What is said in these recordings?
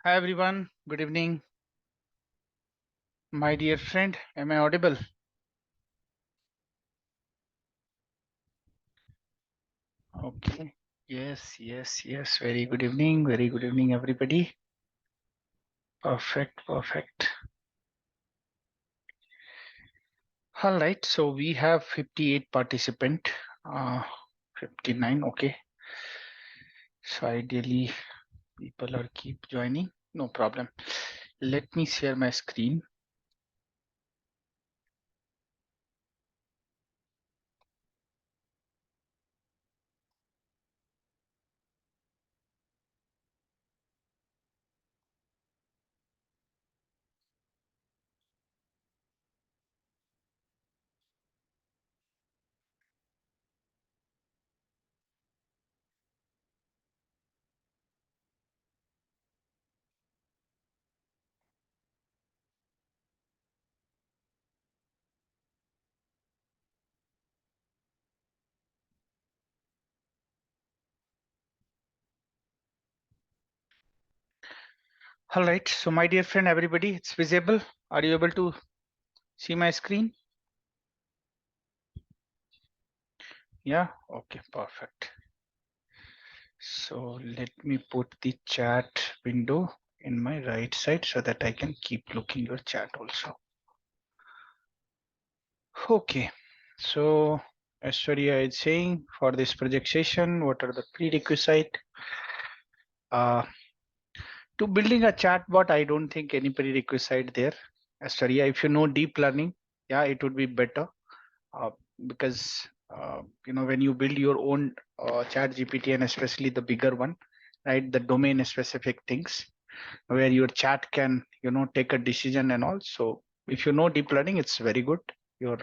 Hi everyone, good evening. My dear friend, am I audible? Okay. Yes. Very good evening everybody. Perfect. All right, so we have 58 participant, 59, okay. So ideally people are keep joining, no problem. Let me share my screen. All right, so my dear friend, everybody, it's visible. Are you able to see my screen? Yeah, okay, perfect. So let me put the chat window in my right side so that I can keep looking your chat also. Okay, so Aishwarya is saying for this project session, what are the prerequisite? To building a chatbot, I don't think any prerequisite there. Aishwarya, if you know deep learning, yeah, it would be better uh, because when you build your own chat GPT and especially the bigger one, right, the domain specific things where your chat can take a decision and all. So if you know deep learning, it's very good. Your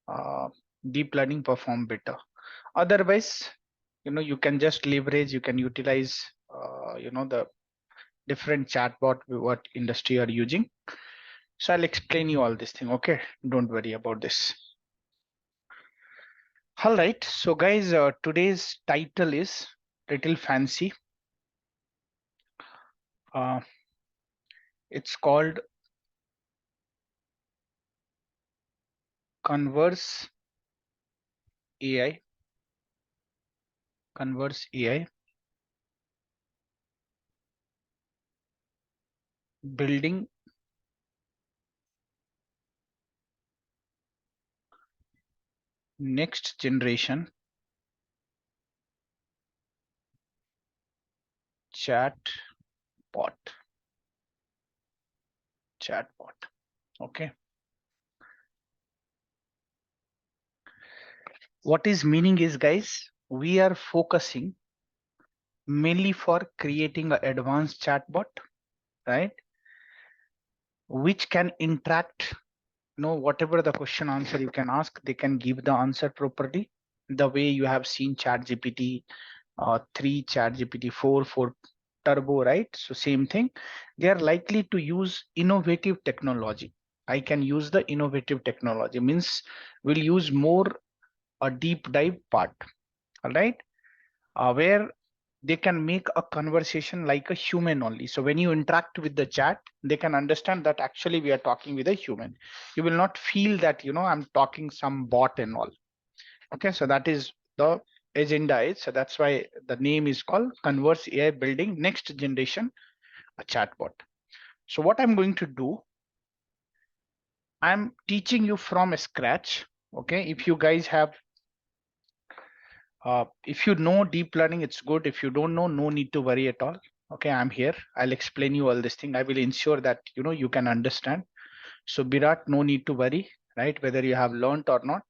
uh, deep learning perform better. Otherwise, you can just leverage, you can utilize the different chatbot what industry are using. So I'll explain you all this thing. Okay, don't worry about this. All right, so guys, today's title is little fancy. uh, it's called converse ai converse ai building next generation chatbot. Chatbot. Okay. What is meaning is, guys, we are focusing mainly for creating an advanced chatbot, right? Which can interact, whatever the question answer you can ask, they can give the answer properly. The way you have seen ChatGPT 3, ChatGPT 4 Turbo, right? So same thing. They are likely to use innovative technology. I can use the innovative technology means we'll use more a deep dive part, all right, where they can make a conversation like a human only. So when you interact with the chat, they can understand that actually we are talking with a human. You will not feel that I'm talking some bot and all. Okay, so that is the agenda is. So that's why the name is called Converse AI Building Next Generation a Chatbot. So what I'm going to do, I'm teaching you from scratch. Okay, if you guys have if you know deep learning, it's good. If you don't know, no need to worry at all. Okay, I'm here. I'll explain you all this thing. I will ensure that you can understand. So Birat, no need to worry, right? Whether you have learned or not,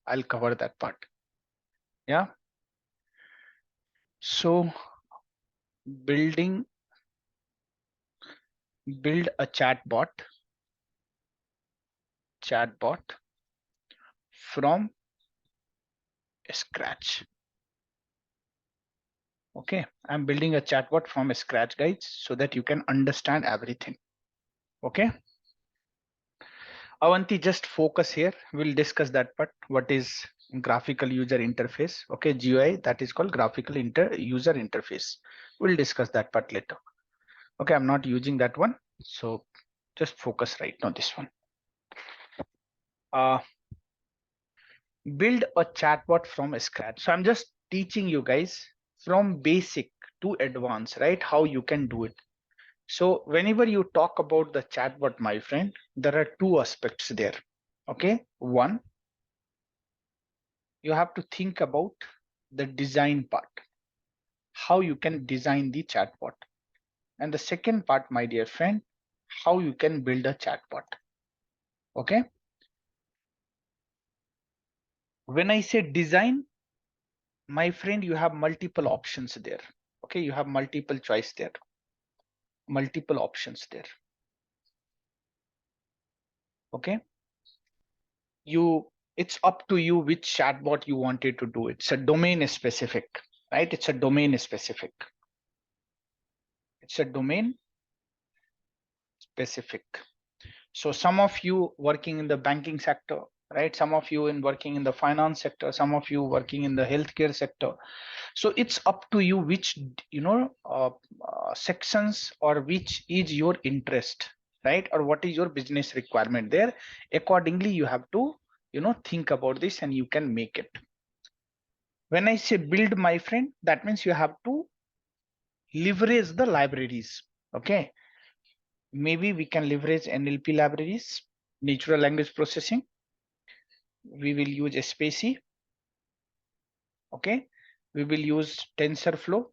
I'll cover that part. Yeah. So build a chatbot from scratch. Okay, I'm building a chatbot from scratch, guys, so that you can understand everything. Okay. Avanti, just focus here. We'll discuss that part. What is graphical user interface? Okay, GUI, that is called graphical user interface. We'll discuss that part later. Okay, I'm not using that one. So just focus right now this one. Build a chatbot from scratch. So I'm just teaching you guys from basic to advanced, right? How you can do it. So whenever you talk about the chatbot, my friend, there are two aspects there. Okay, one, you have to think about the design part, how you can design the chatbot. And the second part, my dear friend, how you can build a chatbot. Okay. When I say design, my friend, you have multiple options there. Okay, you have multiple choice there, multiple options there. Okay, it's up to you which chatbot you wanted to do. It's a domain specific, right? It's a domain specific. It's a domain specific. So some of you working in the banking sector, right? Some of you in working in the finance sector, some of you working in the healthcare sector. So it's up to you which, sections or which is your interest, right? Or what is your business requirement there. Accordingly, you have to, think about this and you can make it. When I say build, my friend, that means you have to leverage the libraries. Okay. Maybe we can leverage NLP libraries, natural language processing. We will use Spacie. Okay. We will use TensorFlow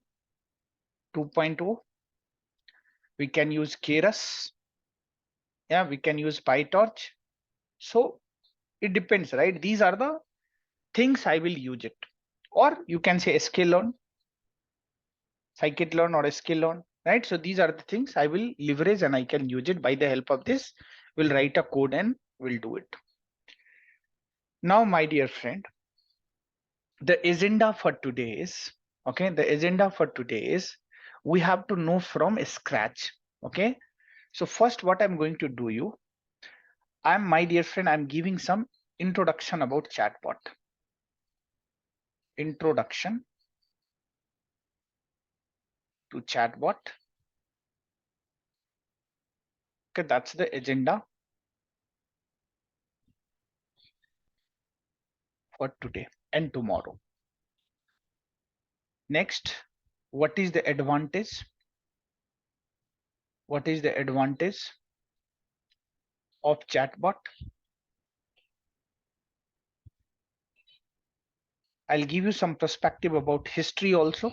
2.0. We can use Keras. Yeah, we can use PyTorch. So it depends, right? These are the things I will use it. Or you can say sklearn, scikit-learn or sklearn, right? So these are the things I will leverage and I can use it. By the help of this, we'll write a code and we'll do it. Now, my dear friend, the agenda for today is, okay, the agenda for today is we have to know from scratch. Okay. So first, what I'm going to do my dear friend, I'm giving some introduction about chatbot. Introduction to chatbot. Okay, that's the agenda for today and tomorrow. Next, what is the advantage? What is the advantage of chatbot? I'll give you some perspective about history also.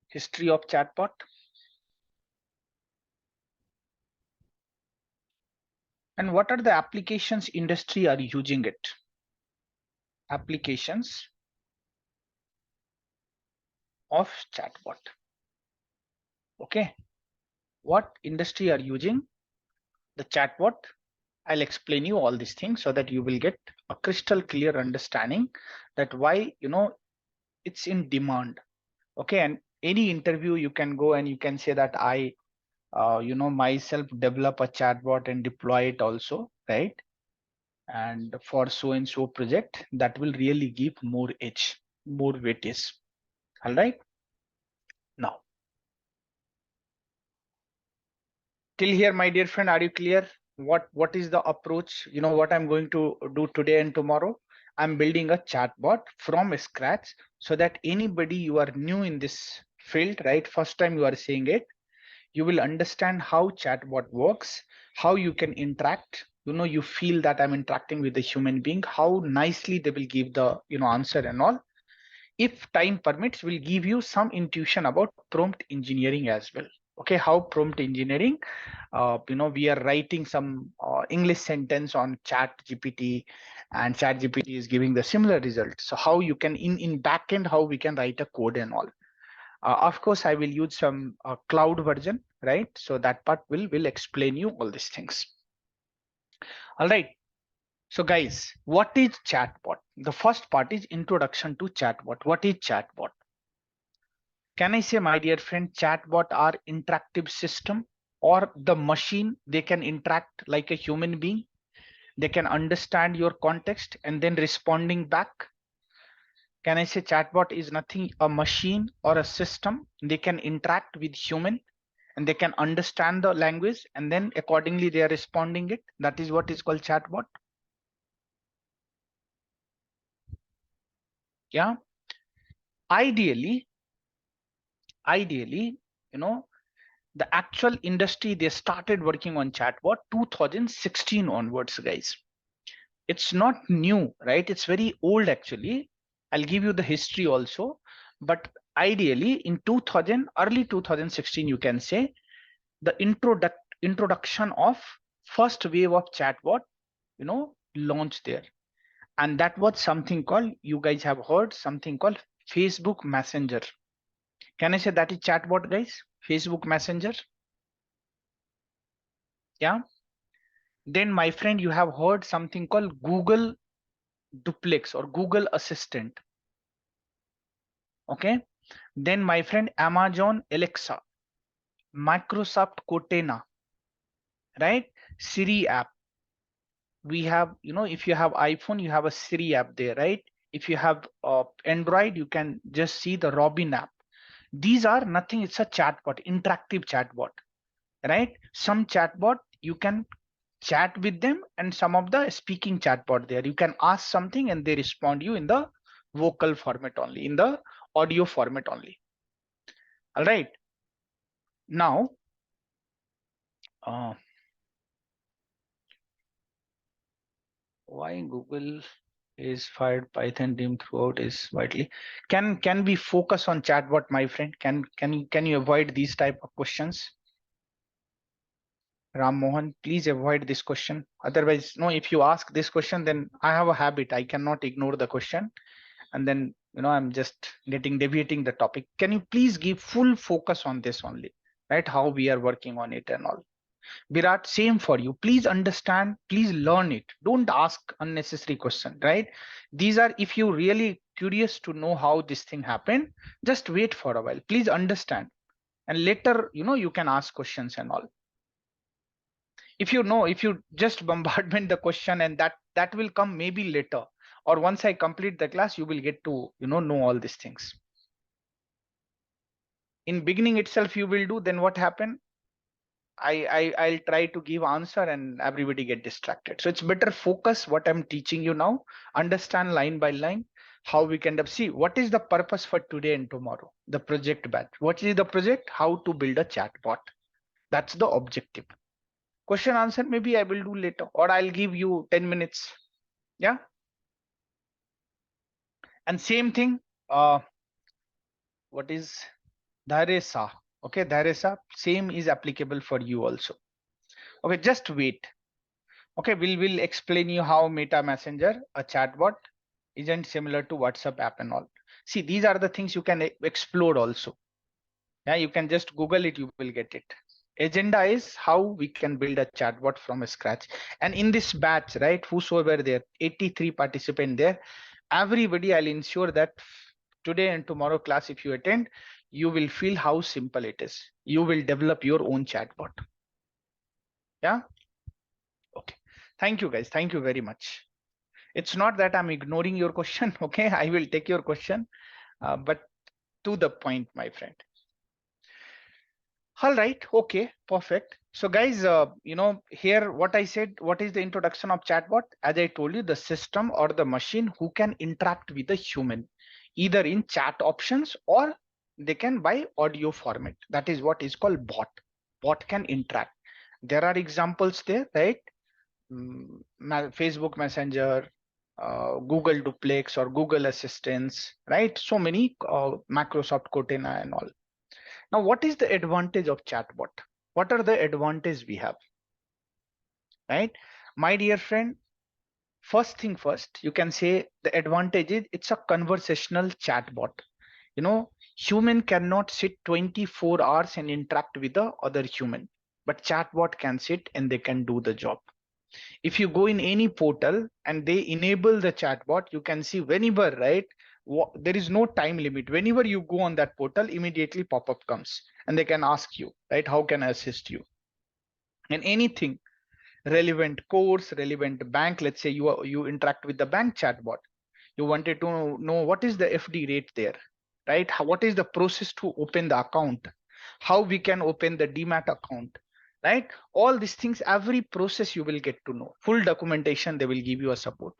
History of chatbot. And what are the applications industry are using it? Applications of chatbot. Okay. What industry are using the chatbot? I'll explain you all these things so that you will get a crystal clear understanding that why, it's in demand. Okay. And any interview you can go and you can say that I, myself develop a chatbot and deploy it also, right? And for so and so project that will really give more edge, more weightage. All right. Now, till here, my dear friend, are you clear? What is the approach? You know what I'm going to do today and tomorrow? I'm building a chatbot from scratch so that anybody you are new in this field, right? First time you are seeing it, you will understand how chatbot works, how you can interact. You feel that I'm interacting with a human being, how nicely they will give the answer and all. If time permits, we'll give you some intuition about prompt engineering as well. Okay, how prompt engineering, we are writing some English sentence on chat GPT and chat GPT is giving the similar result. So how you can in backend, how we can write a code and all. Of course, I will use some cloud version, right? So that part will explain you all these things. All right. So guys, what is chatbot? The first part is introduction to chatbot. What is chatbot? Can I say, my dear friend, chatbot are interactive system or the machine, they can interact like a human being. They can understand your context and then responding back. Can I say chatbot is nothing, a machine or a system? They can interact with human and they can understand the language and then accordingly they are responding it. That is what is called chatbot. Yeah. Ideally, you know, the actual industry, they started working on chatbot 2016 onwards, guys. It's not new, right? It's very old actually. I'll give you the history also. But ideally in 2000, early 2016, you can say the introduction of first wave of chatbot, launched there. And that was something called, you guys have heard something called Facebook Messenger. Can I say that is chatbot, guys? Facebook Messenger. Yeah. Then my friend, you have heard something called Google Duplex or Google Assistant. Okay. Then my friend, Amazon Alexa, Microsoft Cortana, right? Siri app. We have, if you have iPhone, you have a Siri app there, right? If you have Android, you can just see the Robin app. These are nothing, it's a chatbot, interactive chatbot, right? Some chatbot, you can chat with them, and some of the speaking chatbot there. You can ask something and they respond you in the vocal format only, in the audio format only. All right. Now, uh, why Google is fired Python team throughout is widely. Can we focus on chatbot, my friend? Can you avoid these type of questions? Ram Mohan, please avoid this question. Otherwise, no, if you ask this question, then I have a habit. I cannot ignore the question. And then, I'm just deviating the topic. Can you please give full focus on this only, right? How we are working on it and all. Virat, same for you. Please understand, please learn it. Don't ask unnecessary question, right? These are, if you really curious to know how this thing happened, just wait for a while. Please understand. And later, you can ask questions and all. If you just bombardment the question, and that will come maybe later, or once I complete the class, you will get to, know all these things. In beginning itself, you will do, then what happened? I'll try to give answer and everybody get distracted. So it's better focus what I'm teaching you now, understand line by line how we can see what is the purpose for today and tomorrow. The project batch. What is the project? How to build a chatbot. That's the objective. Question answer maybe I will do later, or I'll give you 10 minutes. Yeah. And same thing. What is Dharesa? Okay, Dharesa, same is applicable for you also. Okay, just wait. Okay, we'll explain you how Meta Messenger, a chatbot, isn't similar to WhatsApp app and all. See, these are the things you can explore also. Yeah, you can just Google it, you will get it. Agenda is how we can build a chatbot from scratch. And in this batch, right, whosoever there, 83 participant there, everybody, I'll ensure that today and tomorrow class, if you attend, you will feel how simple it is. You will develop your own chatbot. Yeah. Okay. Thank you, guys. Thank you very much. It's not that I'm ignoring your question. Okay, I will take your question, but to the point, my friend. All right. Okay, perfect. So guys, here what I said, what is the introduction of chatbot? As I told you, the system or the machine who can interact with a human, either in chat options or they can by audio format. That is what is called bot. Bot can interact. There are examples there, right? Facebook Messenger, Google Duplex or Google Assistants, right? So many Microsoft Cortana and all. Now, what is the advantage of chatbot? What are the advantages we have, right? My dear friend, first thing first, you can say the advantage is it's a conversational chatbot. Human cannot sit 24 hours and interact with the other human, but chatbot can sit and they can do the job. If you go in any portal and they enable the chatbot, you can see whenever, right? There is no time limit. Whenever you go on that portal, immediately pop-up comes and they can ask you, right? How can I assist you? And anything relevant course, relevant bank, let's say you interact with the bank chatbot. You wanted to know what is the FD rate there, right? What is the process to open the account, how we can open the demat account, right? All these things, every process you will get to know, full documentation, they will give you a support.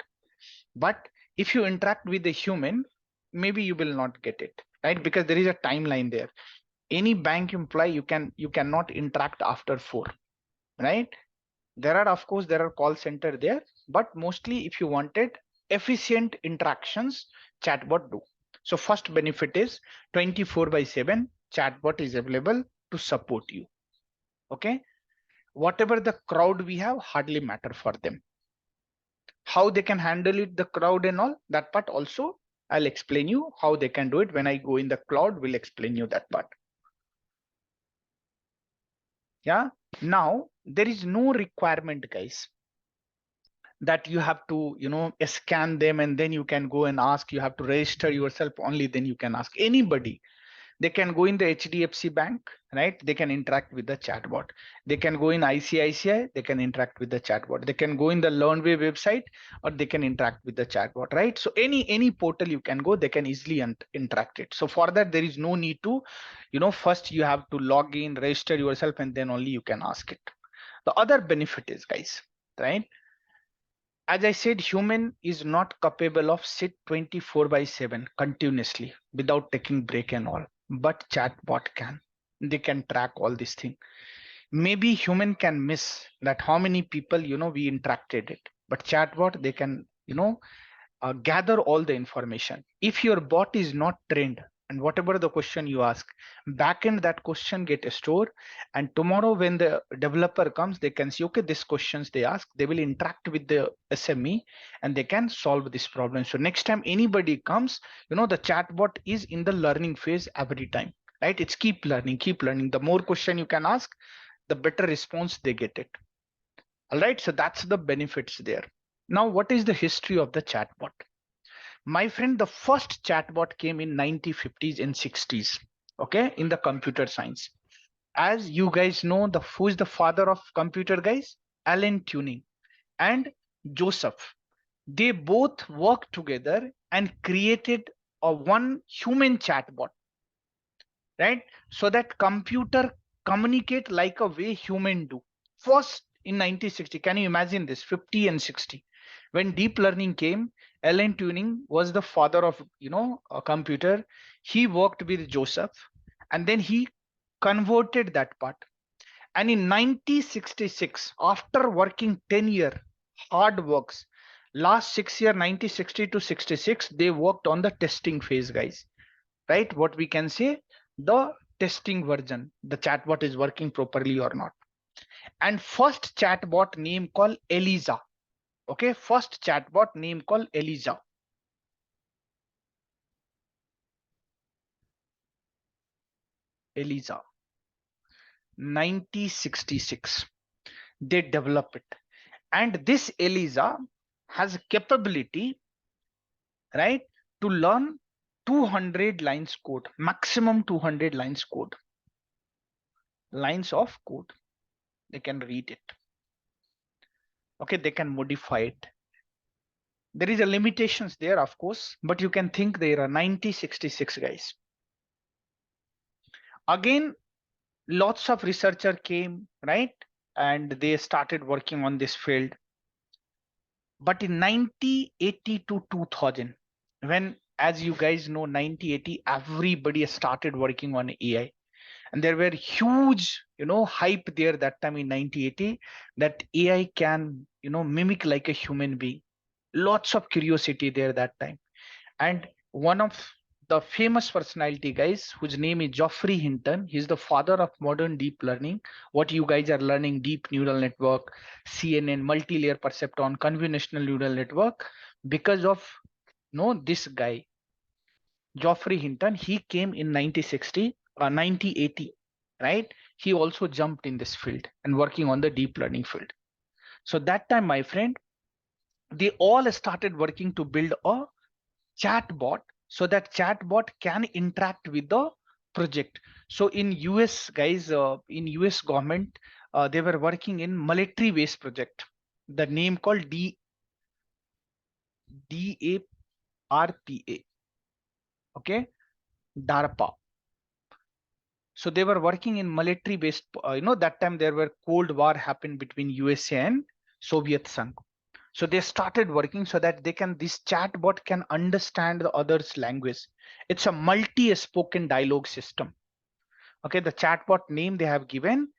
But if you interact with a human, maybe you will not get it, right? Because there is a timeline there. Any bank employee, you cannot interact after 4, right? There are, of course, there are call center there, but mostly if you wanted efficient interactions, chatbot do. So first benefit is 24/7 chatbot is available to support you. Okay, whatever the crowd we have hardly matter for them. How they can handle it, the crowd and all that part also I'll explain you how they can do it. When I go in the cloud, we'll explain you that part. Yeah, now there is no requirement, guys, that you have to, scan them and then you can go and ask. You have to register yourself, only then you can ask anybody. They can go in the HDFC bank, right? They can interact with the chatbot. They can go in ICICI, they can interact with the chatbot. They can go in the Learnbay website, or they can interact with the chatbot, right? So any portal you can go, they can easily interact it. So for that, there is no need to, first you have to log in, register yourself, and then only you can ask it. The other benefit is, guys, right? As I said, human is not capable of sit 24/7 continuously without taking break and all, but chatbot can. They can track all these things. Maybe human can miss that how many people, we interacted it, but chatbot, they can, gather all the information. If your bot is not trained, and whatever the question you ask, backend that question get stored, and tomorrow when the developer comes, they can see, okay, these questions they ask, they will interact with the SME and they can solve this problem. So next time anybody comes, the chatbot is in the learning phase every time, right? It's keep learning, keep learning. The more question you can ask, the better response they get it. All right, so that's the benefits there. Now, what is the history of the chatbot? My friend, the first chatbot came in 1950s and 60s, okay, in the computer science. As you guys know, who is the father of computer, guys? Alan Turing and Joseph. They both worked together and created a one human chatbot, right? So that computer communicate like a way human do. First in 1960, can you imagine this? 50 and 60. When deep learning came, Alan Turing was the father of, a computer. He worked with Joseph and then he converted that part. And in 1966, after working 10 years, hard works, last 6 year, 1960 to 66, they worked on the testing phase, guys, right? What we can say, the testing version, the chatbot is working properly or not. And first chatbot name called Eliza. Okay, first chatbot name called Eliza. Eliza. 1966. They develop it. And this Eliza has a capability, right, to learn 200 lines code, maximum 200 lines code. Lines of code. They can read it. Okay, they can modify it. There is a limitations there, of course, but you can think there are 1966, guys. Again, lots of researcher came, right? And they started working on this field. But in 1980 to 2000, when, as you guys know, 1980, everybody started working on AI. And there were huge, hype there that time in 1980 that AI can, mimic like a human being. Lots of curiosity there that time. And one of the famous personality, guys, whose name is Geoffrey Hinton, he's the father of modern deep learning. What you guys are learning, deep neural network, CNN, multi-layer perceptron, convolutional neural network, because of this guy, Geoffrey Hinton. He came in 1960 or 1980, right? He also jumped in this field and working on the deep learning field. So that time, my friend, they all started working to build a chatbot so that chatbot can interact with the project. So in US, guys, in US government, they were working in military waste project. The name called DAP. RPA. Okay, DARPA. So they were working in military based, that time there were Cold War happened between USA and Soviet Sangh. So they started working so that this chatbot can understand the other's language. It's a multi-spoken dialogue system. Okay, the chatbot name they have given,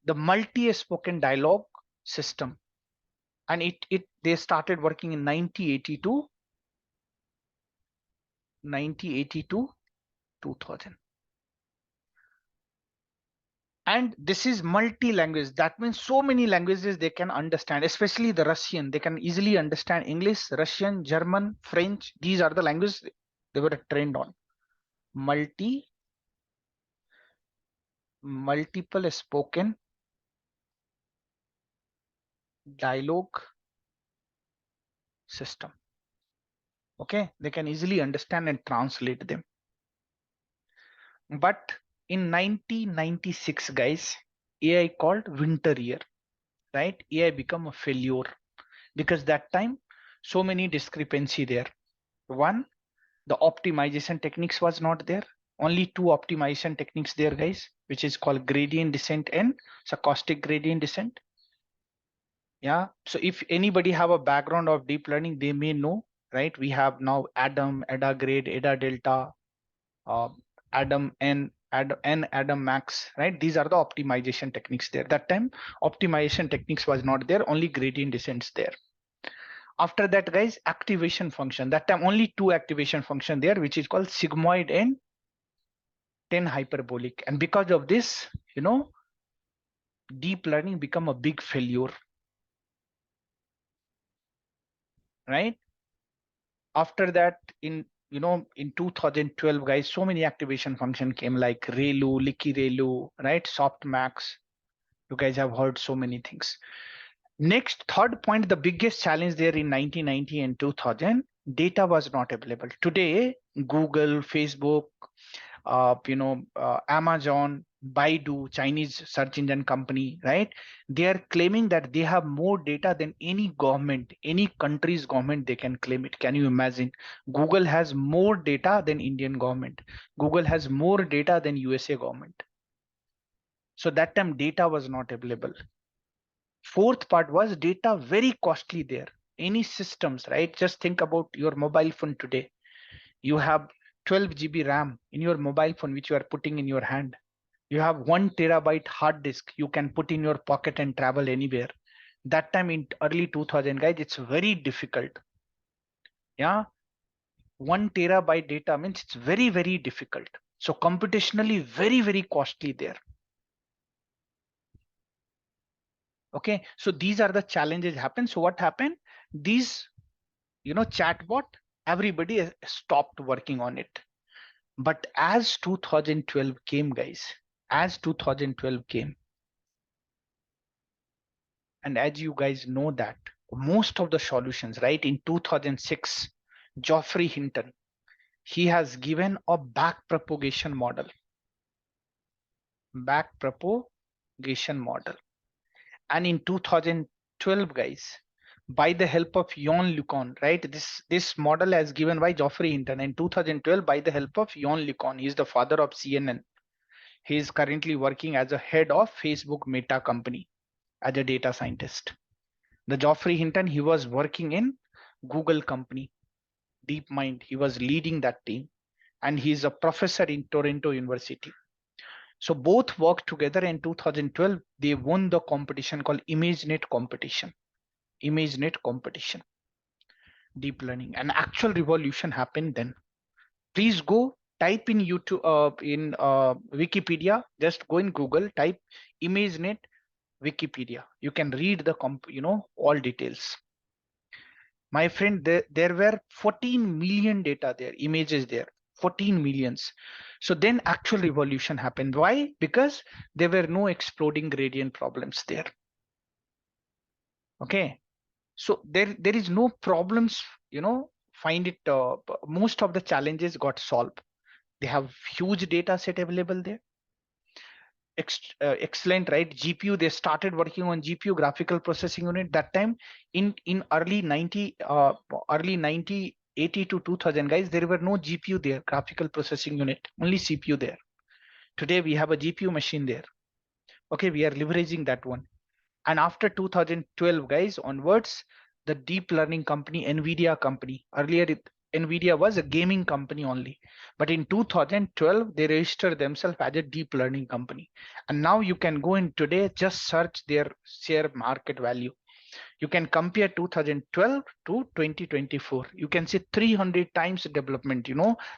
the multi-spoken dialogue system. And they started working in 1982, 2000. And this is multi-language. That means so many languages they can understand, especially the Russian. They can easily understand English, Russian, German, French. These are the languages they were trained on. Multiple spoken dialogue system. Okay, they can easily understand and translate them. But in 1996, guys, AI called winter year, right? AI become a failure because that time so many discrepancy there. One, the optimization techniques was not there. Only two optimization techniques there, guys, which is called gradient descent and stochastic gradient descent. Yeah, so if anybody have a background of deep learning, they may know, right? We have now Adam, Ada grade, Ada delta, uh, Adam n, Adam max, right? These are the optimization techniques there. That time optimization techniques was not there, only gradient descents there. After that, guys, activation function. That time only two activation function there, which is called sigmoid and 10 hyperbolic. And because of this, deep learning become a big failure, right? After that, in 2012, guys, so many activation function came like ReLU, Licky ReLU, right? Softmax. You guys have heard so many things. Next, third point, the biggest challenge there in 1990 and 2000, data was not available. Today, Google, Facebook, Amazon, Baidu, Chinese search engine company, right? They are claiming that they have more data than any government, any country's government, they can claim it. Can you imagine? Google has more data than Indian government. Google has more data than USA government. So that time data was not available. Fourth part was data very costly there. Any systems, right? Just think about your mobile phone today. You have 12 GB RAM in your mobile phone, which you are putting in your hand. You have 1 TB hard disk you can put in your pocket and travel anywhere. That time in early 2000, guys, it's very difficult. Yeah, 1 TB data means it's very, very difficult. So computationally very, very costly there. Okay, so these are the challenges happen. So what happened? These, chatbot, everybody stopped working on it. But as 2012 came, guys, as 2012 came, and as you guys know that most of the solutions, right, in 2006, Geoffrey Hinton, he has given a backpropagation model. And in 2012, guys, by the help of Jon LeCun, right, this model has given by Geoffrey Hinton in 2012 by the help of Jon LeCun. He is the father of CNN. He is currently working as a head of Facebook Meta company as a data scientist. The Geoffrey Hinton, he was working in Google company, DeepMind. He was leading that team, and he's a professor in Toronto University. So both worked together in 2012. They won the competition called ImageNet competition. ImageNet competition, deep learning. An actual revolution happened then. Please go type in YouTube, in Wikipedia. Just go in Google, type ImageNet Wikipedia. You can read the all details. My friend, there were 14 million data there, images there, 14 millions. So then actual revolution happened. Why? Because there were no exploding gradient problems there. Okay. So there is no problems, find it, most of the challenges got solved. They have huge data set available there. Excellent, right? GPU, they started working on GPU, graphical processing unit. That time in early 90 1980 to 2000, guys, there were no GPU there, graphical processing unit, only CPU there. Today we have a GPU machine there. Okay, we are leveraging that one. And after 2012, guys, onwards, the deep learning company, NVIDIA company, earlier NVIDIA was a gaming company only. But in 2012, they registered themselves as a deep learning company. And now you can go in today, just search their share market value. You can compare 2012 to 2024. You can see 300 times development.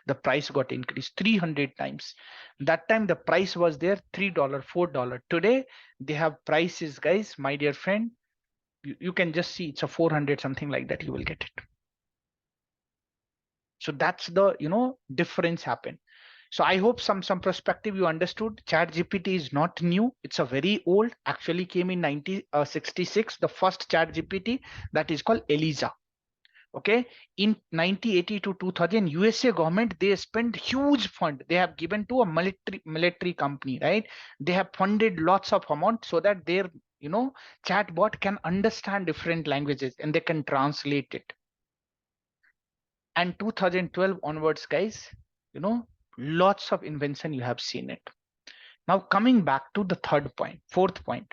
The price got increased 300 times. That time the price was there $3, $4. Today they have prices, guys, my dear friend. You can just see it's a 400, something like that. You will get it. So that's the difference happen. So I hope some perspective you understood. ChatGPT is not new. It's a very old, actually came in 1966, the first ChatGPT, that is called Eliza. Okay, in 1980 to 2000, USA government, they spent huge fund. They have given to a military company, right? They have funded lots of amount so that their chatbot can understand different languages and they can translate it. And 2012 onwards, guys, lots of invention, you have seen it. Now coming back to the fourth point.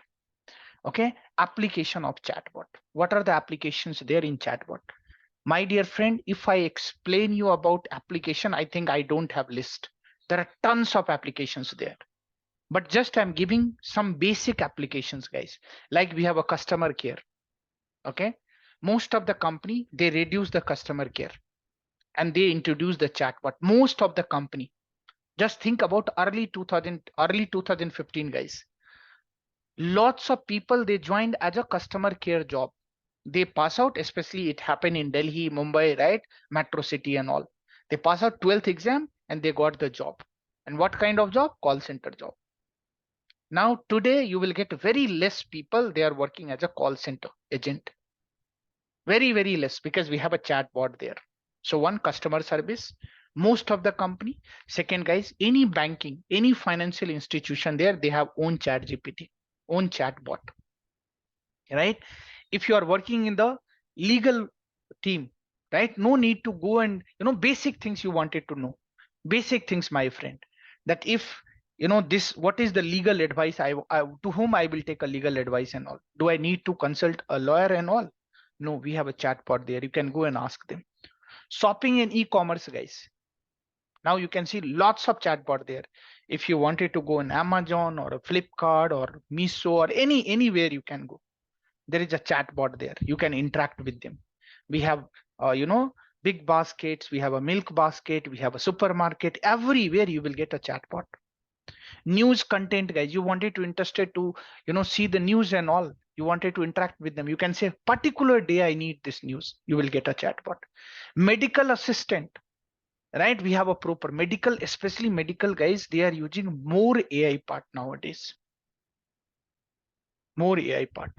Okay, application of chatbot. What are the applications there in chatbot? My dear friend, if I explain you about application, I think I don't have list. There are tons of applications there. But just I'm giving some basic applications, guys. Like we have a customer care. Okay. Most of the company, they reduce the customer care and they introduce the chatbot. Most of the company. Just think about early 2015, guys. Lots of people, they joined as a customer care job. They pass out, especially it happened in Delhi, Mumbai, right? Metro city and all. They pass out 12th exam and they got the job. And what kind of job? Call center job. Now today you will get very less people, they are working as a call center agent. Very, very less, because we have a chatbot there. So one, customer service, most of the company. Second, guys, any banking, any financial institution there, they have own chat GPT, own chatbot, right? If you are working in the legal team, right, no need to go and basic things you wanted to know, basic things, my friend, that if this, what is the legal advice, to whom I will take a legal advice and all, do I need to consult a lawyer and all? No, we have a chatbot there, you can go and ask them. Shopping and e-commerce, guys, now you can see lots of chatbot there. If you wanted to go on Amazon or a Flipkart or Miso or anywhere you can go, there is a chatbot there, you can interact with them. We have big baskets, we have a milk basket, we have a supermarket, everywhere you will get a chatbot. News content, guys, you wanted to interested to see the news and all, you wanted to interact with them, you can say particular day I need this news, you will get a chatbot. Medical assistant, right, we have a proper medical, especially medical, guys, they are using more AI part nowadays, more AI part.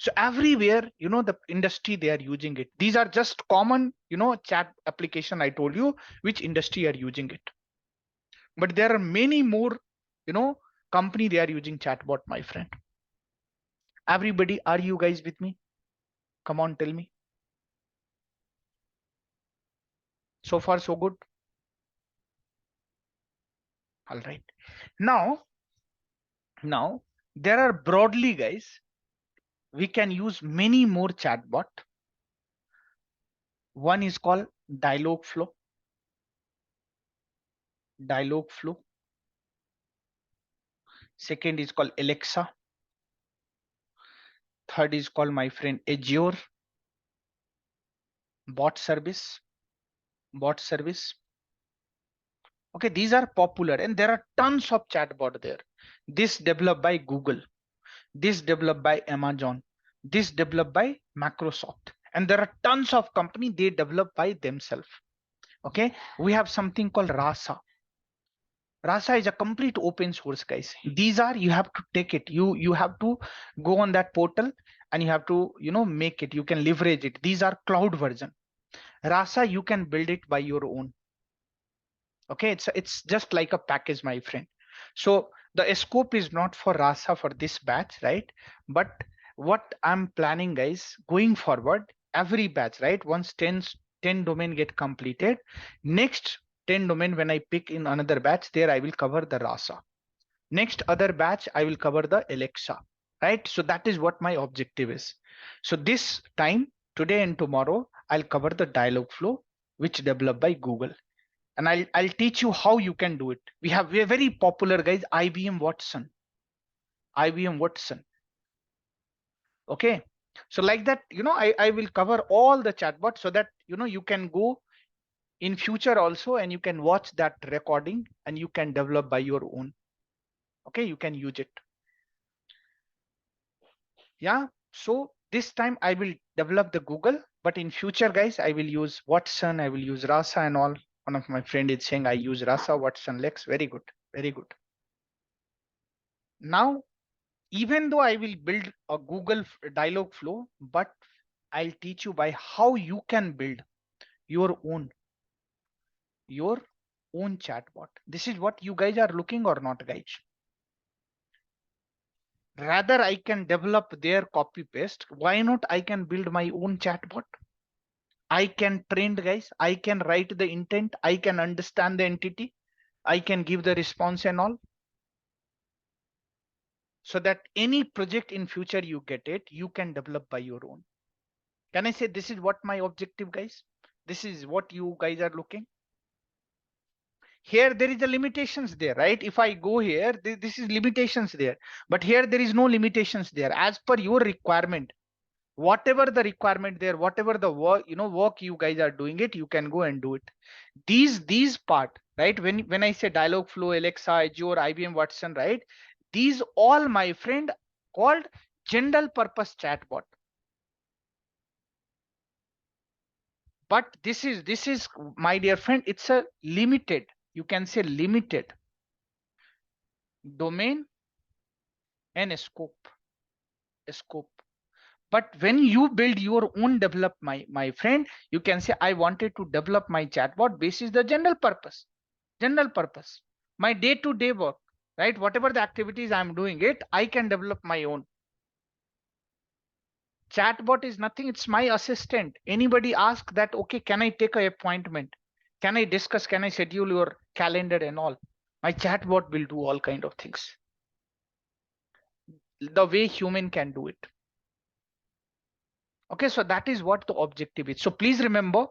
So everywhere, the industry, they are using it. These are just common, chat application I told you which industry are using it. But there are many more, company, they are using chatbot, my friend. Everybody, are you guys with me? Come on, tell me. So far, so good. All right. Now, there are broadly, guys, we can use many more chatbot. One is called dialogue flow. Dialogue flow. Second is called Alexa. Third is called, my friend, Azure. Bot service. Bot service. Okay, these are popular and there are tons of chatbot there. This developed by Google. This developed by Amazon. This developed by Microsoft. And there are tons of company, they develop by themselves. Okay, we have something called Rasa. Rasa is a complete open source, guys. These are, you have to take it. You have to go on that portal and you have to, make it. You can leverage it. These are cloud version. Rasa, you can build it by your own. Okay, it's just like a package, my friend. So the scope is not for Rasa for this batch, right? But what I'm planning, guys, going forward, every batch, right? Once 10 10 domain get completed. Next 10 domain, when I pick in another batch, there I will cover the Rasa. Next other batch, I will cover the Alexa, right? So that is what my objective is. So this time, today and tomorrow, I'll cover the Dialogflow, which developed by Google. And I'll teach you how you can do it. We're very popular guys, IBM Watson. IBM Watson. Okay. So like that, I will cover all the chatbots so that you can go in future also and you can watch that recording and you can develop by your own. Okay, you can use it. Yeah. So this time I will develop the Google, but in future guys, I will use Watson, I will use Rasa and all. One of my friend is saying I use Rasa, Watson, Lex. Very good. Very good. Now, even though I will build a Google Dialogflow, but I'll teach you by how you can build your own chatbot. This is what you guys are looking or not, guys. Rather, I can develop their copy paste. Why not? I can build my own chatbot. I can train guys. I can write the intent. I can understand the entity. I can give the response and all. So that any project in future you get it, you can develop by your own. Can I say this is what my objective, guys? This is what you guys are looking. Here there is a limitations there, right? If I go here, this is limitations there, but here there is no limitations there. As per your requirement, whatever the requirement there, whatever the work you guys are doing it, you can go and do it. These part, right? When I say Dialogflow, Alexa, Azure, IBM Watson, right? These all, my friend, called general purpose chatbot. But this is my dear friend, it's a limited, you can say limited domain and scope. But when you build your own develop, my friend, you can say I wanted to develop my chatbot basis the general purpose, my day-to-day work, right? Whatever the activities I'm doing it, I can develop my own. Chatbot is nothing, it's my assistant. Anybody ask that, okay, can I take a appointment, can I discuss, can I schedule your calendar and all, my chatbot will do all kind of things the way human can do it. Okay, so that is what the objective is. So please remember,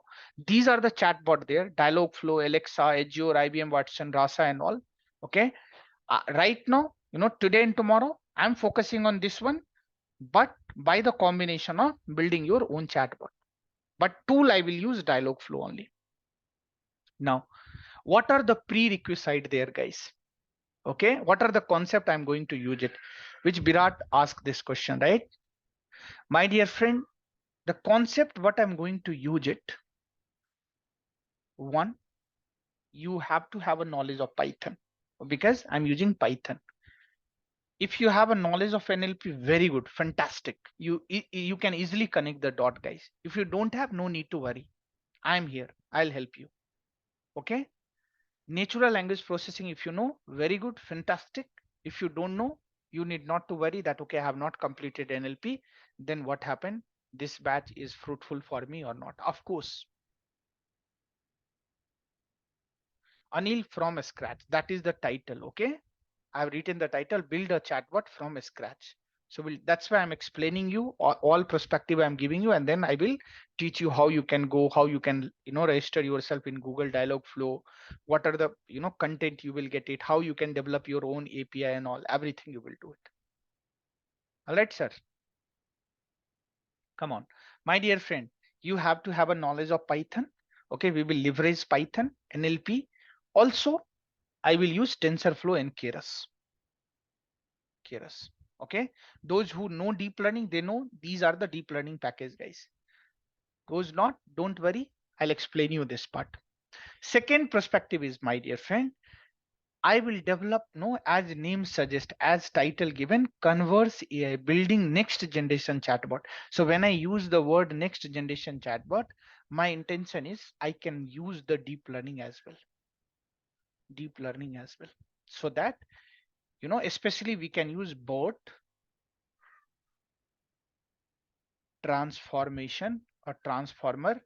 these are the chatbot there: Dialogflow, Alexa, Azure, IBM Watson, Rasa and all. Okay, right now, today and tomorrow I'm focusing on this one, but by the combination of building your own chatbot. But tool I will use Dialogflow only. Now, what are the prerequisite there, guys? Okay, what are the concept I'm going to use it, which Virat asked this question, right? My dear friend, the concept what I'm going to use it, one, you have to have a knowledge of Python, because I'm using Python. If you have a knowledge of NLP, very good, fantastic. You can easily connect the dot, guys. If you don't have, no need to worry. I'm here, I'll help you. Okay, natural language processing, if you know, very good, fantastic. If you don't know, you need not to worry that, okay, I have not completed NLP, then what happened? This batch is fruitful for me or not? Of course. Anil from scratch, that is the title. Okay, I've written the title, build a chatbot from scratch. So that's why I'm explaining you all perspective I'm giving you, and then I will teach you how you can go, how you can register yourself in Google Dialogflow, what are the content you will get it, how you can develop your own API and all, everything you will do it. All right, sir. Come on, my dear friend, you have to have a knowledge of Python. Okay, we will leverage Python, NLP. Also, I will use TensorFlow and Keras. Okay, those who know deep learning, they know these are the deep learning package, guys. Those not, don't worry, I'll explain you this part. Second perspective is, my dear friend, I will develop, no, as name suggest, as title given, Converse AI, building next generation chatbot. So when I use the word next generation chatbot, my intention is I can use the deep learning as well. Deep learning as well. So that, especially we can use both transformation or transformer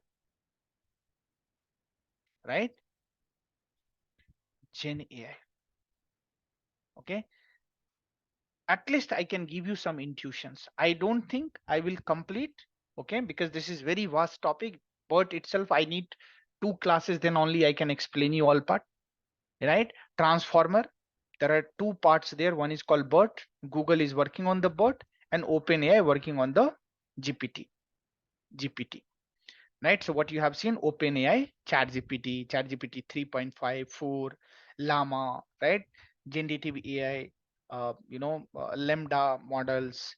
right? Gen AI. Okay. At least I can give you some intuitions. I don't think I will complete, okay, because this is very vast topic. BERT itself, I need 2 classes, then only I can explain you all part, right? Transformer, there are 2 parts there. One is called BERT. Google is working on the BERT, and OpenAI working on the GPT. Right? So what you have seen, OpenAI, ChatGPT 3.5, 4, Llama, right? Generative AI, Lambda models,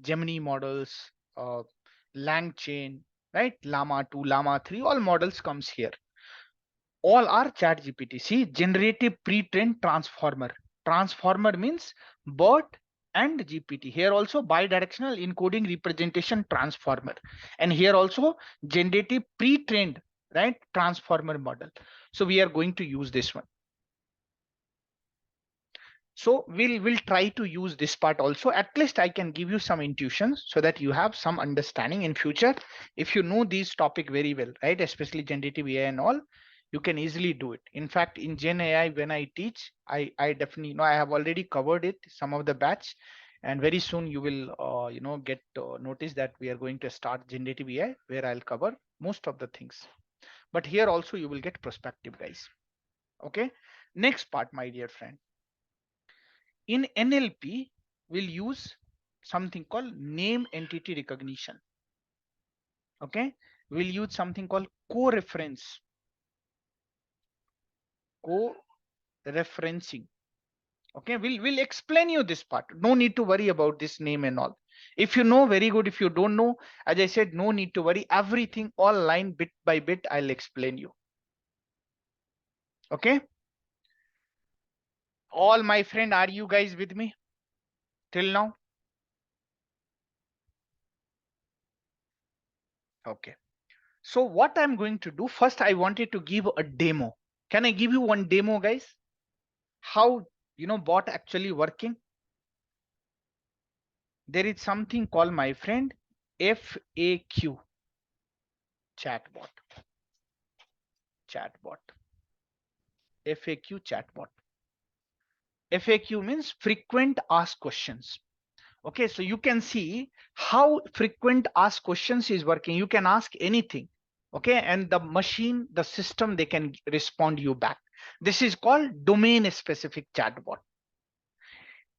Gemini models, LangChain, right? Llama 2, Llama 3, all models comes here. All are ChatGPT. See, generative pre-trained transformer. Transformer means BERT and GPT. Here also bidirectional encoding representation transformer. And here also generative pre-trained, right? Transformer model. So we are going to use this one. So we'll try to use this part also. At least I can give you some intuitions so that you have some understanding in future. If you know these topic very well, right? Especially generative AI and all, you can easily do it. In fact, in Gen AI, when I teach, I definitely know I have already covered it, some of the batch, and very soon you will get notice that we are going to start generative AI where I'll cover most of the things. But here also you will get perspective, guys. Okay. Next part, my dear friend. In NLP, we'll use something called name entity recognition. Okay, we'll use something called co-reference, co-referencing. Okay, we'll explain you this part. No need to worry about this name and all. If you know, very good. If you don't know, as I said, no need to worry. Everything, all line bit by bit, I'll explain you. Okay. All my friend, are you guys with me till now? Okay. So what I'm going to do first, I wanted to give a demo. Can I give you one demo, guys? How bot actually working? There is something called, my friend, FAQ chatbot. FAQ chatbot. FAQ means frequent asked questions. Okay, so you can see how frequent asked questions is working. You can ask anything. Okay, and the machine, the system, they can respond you back. This is called domain specific chatbot.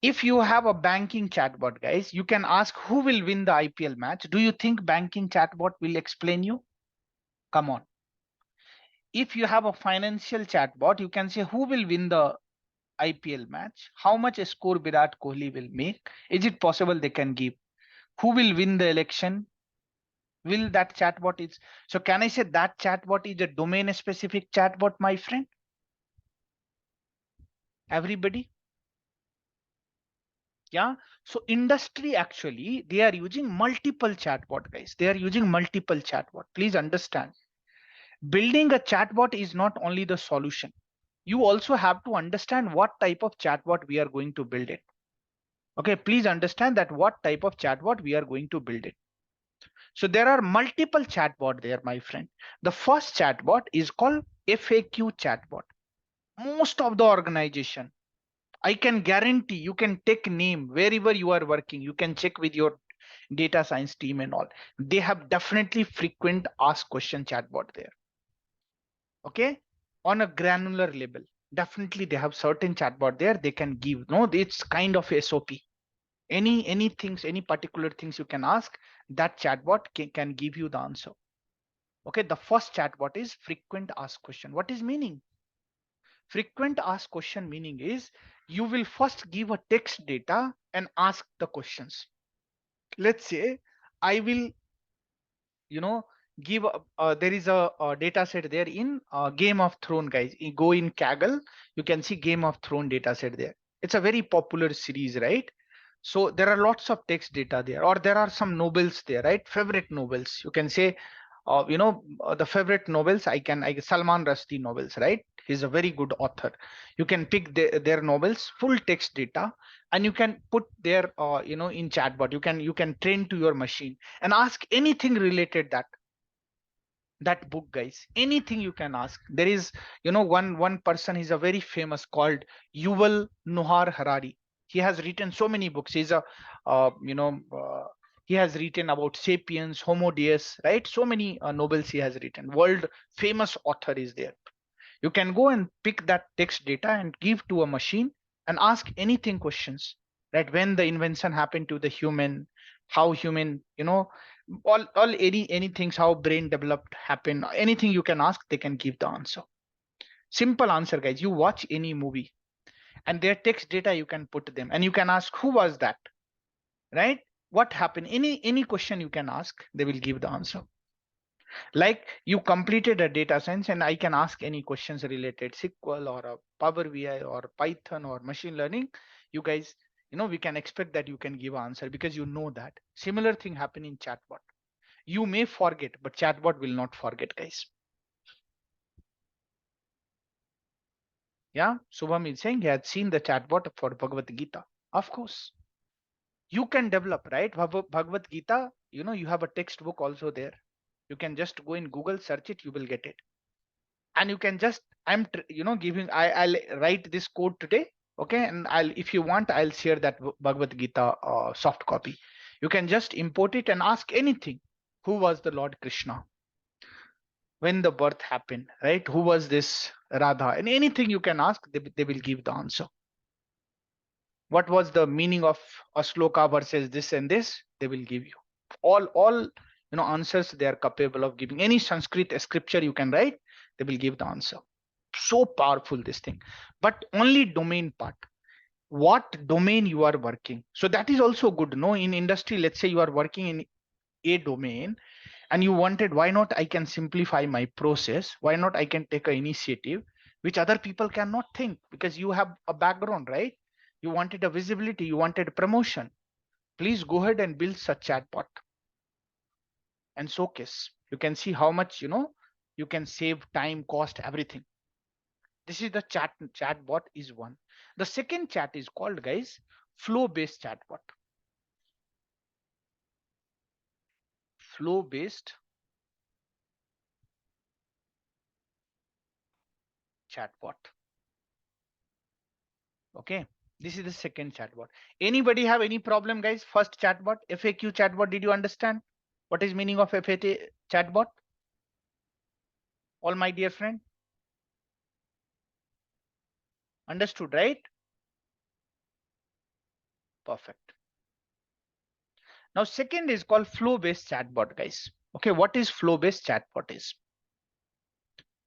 If you have a banking chatbot, guys, you can ask who will win the IPL match. Do you think banking chatbot will explain you? Come on. If you have a financial chatbot, you can say who will win the IPL match? How much a score Virat Kohli will make? Is it possible they can give? Who will win the election? Will that chatbot is, so can I say that chatbot is a domain specific chatbot, my friend? Everybody? Yeah. So industry actually, they are using multiple chatbot, guys. They are using multiple chatbot. Please understand. Building a chatbot is not only the solution. You also have to understand what type of chatbot we are going to build it. Okay, please understand that what type of chatbot we are going to build it. So there are multiple chatbot there, my friend. The first chatbot is called FAQ chatbot. Most of the organization, I can guarantee, you can take name wherever you are working. You can check with your data science team and all. They have definitely frequent ask question chatbot there. Okay, on a granular level, definitely they have certain chatbot there. They can give, no, it's kind of SOP. Any things, any particular things you can ask, that chatbot can give you the answer. Okay, the first chatbot is frequent ask question. What is meaning? Frequent ask question meaning is you will first give a text data and ask the questions. Let's say I will, give there is a data set there in Game of Thrones, guys. You go in Kaggle, you can see Game of Thrones data set there. It's a very popular series, right? So there are lots of text data there, or there are some novels there, right? Favorite novels, you can say, the favorite novels, I Salman Rushdie novels, right? He's a very good author. You can pick their novels, full text data, and you can put their in chatbot. You can train to your machine and ask anything related that. That book, guys, anything you can ask. There is, one person is a very famous called Yuval Noah Harari. He has written so many books. He's a he has written about Sapiens, Homo Deus, right? So many novels he has written. World famous author is there. You can go and pick that text data and give to a machine and ask anything questions, right? When the invention happened to the human, how human, all any things, how brain developed happen, anything you can ask, they can give the answer. Simple answer, guys. You watch any movie and their text data, you can put them and you can ask who was that, right? What happened? Any question you can ask, they will give the answer. Like you completed a data science and I can ask any questions related SQL or a Power BI or Python or machine learning. You guys, we can expect that you can give answer because you know that. Similar thing happen in chatbot. You may forget, but chatbot will not forget, guys. Yeah, Subham is saying he had seen the chatbot for Bhagavad Gita. Of course, you can develop, right? Bhagavad Gita, you have a textbook also there. You can just go in Google, search it, you will get it. And you can just, giving, I'll write this code today. Okay. And if you want, I'll share that Bhagavad Gita soft copy. You can just import it and ask anything. Who was the Lord Krishna? When the birth happened, right? Who was this Radha? And anything you can ask, they will give the answer. What was the meaning of a sloka versus this and this? They will give you all answers. They are capable of giving. Any Sanskrit scripture you can write, they will give the answer. So powerful, this thing. But only domain part, what domain you are working. So that is also good. No, in industry, let's say you are working in a domain and you wanted, why not I can simplify my process, why not I can take an initiative which other people cannot think, because you have a background, right? You wanted a visibility, you wanted promotion. Please go ahead and build such chatbot and showcase. You can see how much you can save time, cost, everything. This is the chatbot is one. The second chat is called, guys, flow based chatbot. Flow based chatbot. Okay, this is the second chatbot. Anybody have any problem, guys? First chatbot, FAQ chatbot, did you understand what is meaning of FAQ chatbot? All my dear friend, understood, right? Perfect. Now second is called flow based chatbot, guys. Okay, what is flow based chatbot is?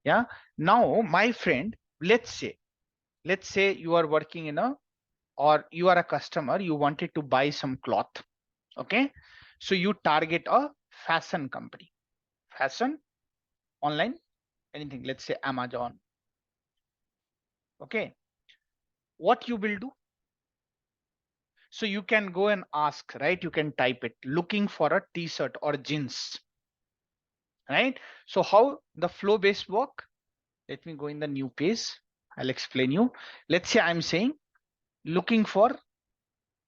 Yeah, now my friend, let's say you are working in a, or you are a customer, you wanted to buy some cloth. Okay, so you target a fashion company, fashion, online, anything, let's say Amazon. Okay, what you will do, so you can go and ask, right? You can type it, looking for a t-shirt or jeans, right? So how the flow based work, let me go in the new page, I'll explain you. Let's say I'm saying looking for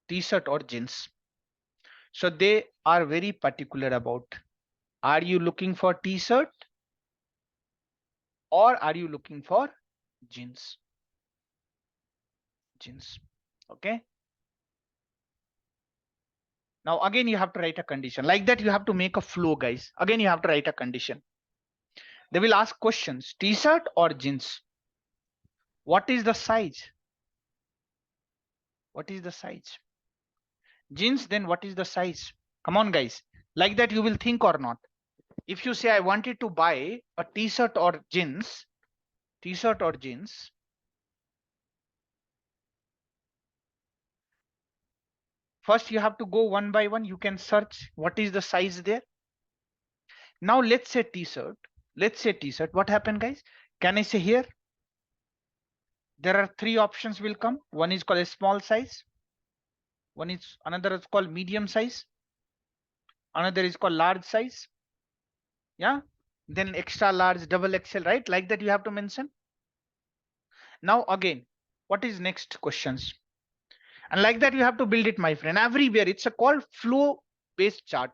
t-shirt or jeans. So they are very particular about, are you looking for t-shirt or are you looking for jeans? Jeans. Okay, now again you have to write a condition like that. You have to make a flow, guys. Again you have to write a condition. They will ask questions, t-shirt or jeans. What is the size? What is the size? Jeans, then what is the size? Come on, guys. Like that you will think or not. If you say I wanted to buy a t-shirt or jeans, t-shirt or jeans, first you have to go one by one. You can search what is the size there. Now let's say t-shirt. Let's say t-shirt. What happened, guys? Can I say here? There are three options will come. One is called a small size. One is, another is called medium size. Another is called large size. Yeah. Then extra large, double XL, right? Like that you have to mention. Now again, what is next questions? And like that you have to build it, my friend. Everywhere it's a called flow based chart.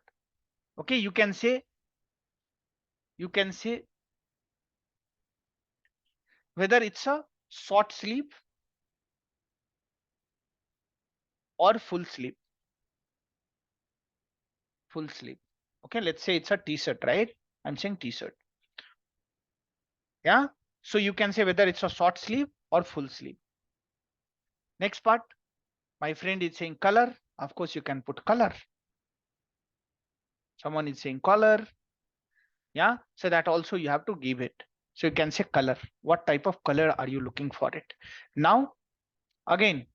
Okay, you can say You can say whether it's a short sleeve or full sleeve. Full sleeve. Okay, let's say it's a t-shirt, right? I'm saying t-shirt. Yeah. So you can say whether it's a short sleeve or full sleeve. Next part, my friend is saying color. Of course, you can put color. Someone is saying color. Yeah. So that also you have to give it. So you can say color. What type of color are you looking for it? Now, again,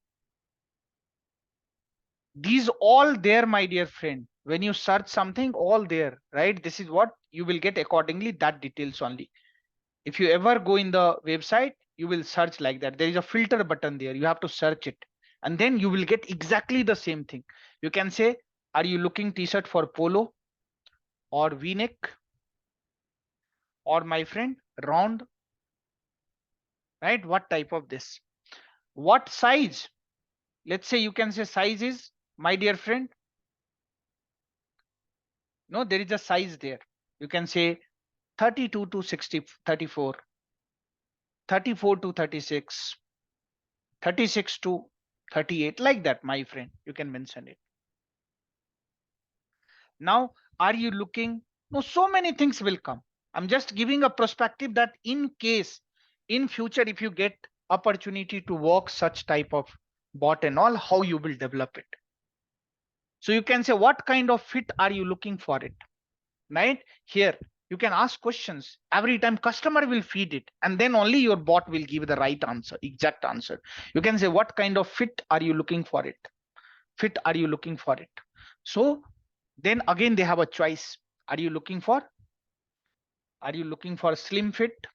these all there, my dear friend. When you search something, all there, right? This is what you will get accordingly, that details only. If you ever go in the website, you will search like that. There is a filter button there. You have to search it. And then you will get exactly the same thing. You can say, are you looking t-shirt for polo or v-neck or my friend round, right? What type of this? What size? Let's say you can say size is, my dear friend. No, there is a size there. You can say 32 to 60, 34, 34 to 36, 36 to 38, like that, my friend. You can mention it. Now, are you looking? No, so many things will come. I'm just giving a perspective that in case in future, if you get opportunity to work such type of bot and all, how you will develop it. So you can say, what kind of fit are you looking for it? Right here, you can ask questions every time. Customer will feed it, and then only your bot will give the right answer, exact answer. You can say, what kind of fit are you looking for it? Fit are you looking for it? So then again, they have a choice. Are you looking for? Are you looking for slim fit?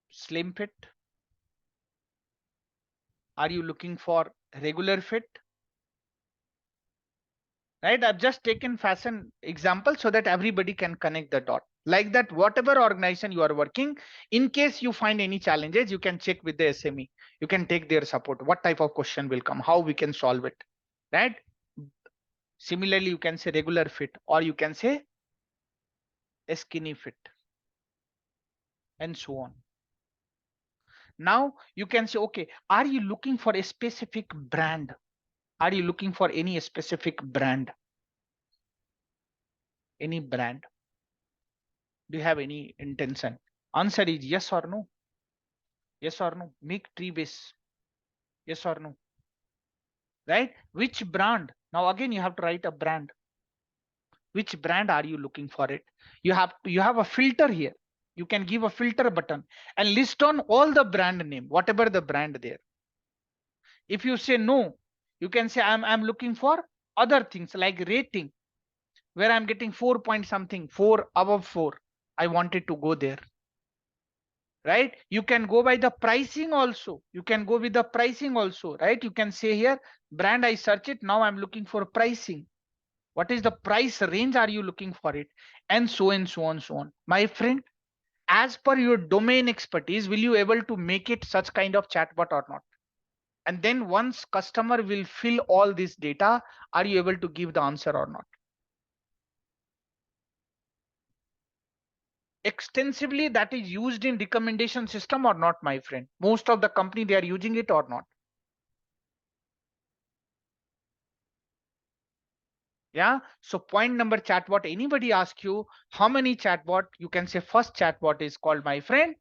Slim fit? Are you looking for regular fit? Right? I've just taken fashion example so that everybody can connect the dot. Like that, whatever organization you are working, in case you find any challenges, you can check with the SME. You can take their support. What type of question will come? How we can solve it? Right? Similarly, you can say regular fit, or you can say skinny fit, and so on. Now you can say, okay, are you looking for a specific brand? Are you looking for any specific brand? Any brand? Do you have any intention? Answer is yes or no. Yes or no. Make tree base. Yes or no. Right? Which brand? Now again, you have to write a brand. Which brand are you looking for it? You have a filter here. You can give a filter button and list on all the brand name, whatever the brand there. If you say no, you can say I'm looking for other things like rating, where I'm getting 4 point something, 4 above 4. I wanted to go there. Right? You can go by the pricing also. You can go with the pricing also, right? You can say here, brand, I search it. Now I'm looking for pricing. What is the price range are you looking for it? And so on, so on, so on. My friend, as per your domain expertise, will you able to make it such kind of chatbot or not? And then once customer will fill all this data, are you able to give the answer or not? Extensively that is used in recommendation system or not, my friend? Most of the company, they are using it or not? Yeah. So point number chatbot, anybody ask you how many chatbot, you can say first chatbot is called, my friend,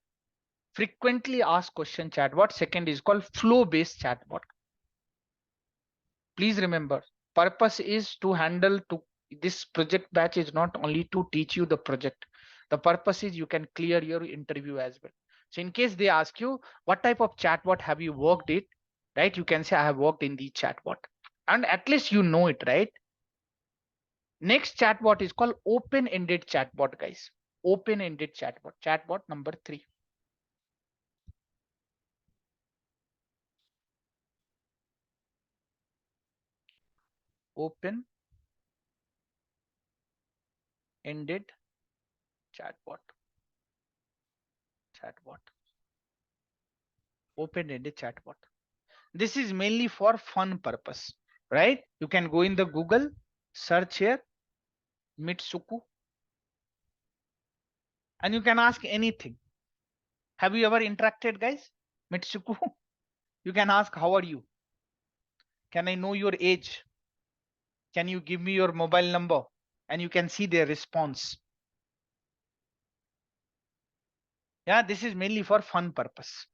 frequently asked question chatbot. Second is called flow based chatbot. Please remember, purpose is to handle to this project batch is not only to teach you the project. The purpose is you can clear your interview as well. So in case they ask you what type of chatbot have you worked it, right? You can say I have worked in the chatbot, and at least you know it, right? Next chatbot is called open-ended chatbot, guys. Open-ended chatbot. Chatbot number 3. Open-ended chatbot. Chatbot. Open-ended chatbot. This is mainly for fun purpose, right? You can go in the Google, search here Mitsuku, and you can ask anything. Have you ever interacted, guys? Mitsuku, you can ask, how are you? Can I know your age? Can you give me your mobile number? And you can see their response. Yeah, this is mainly for fun purpose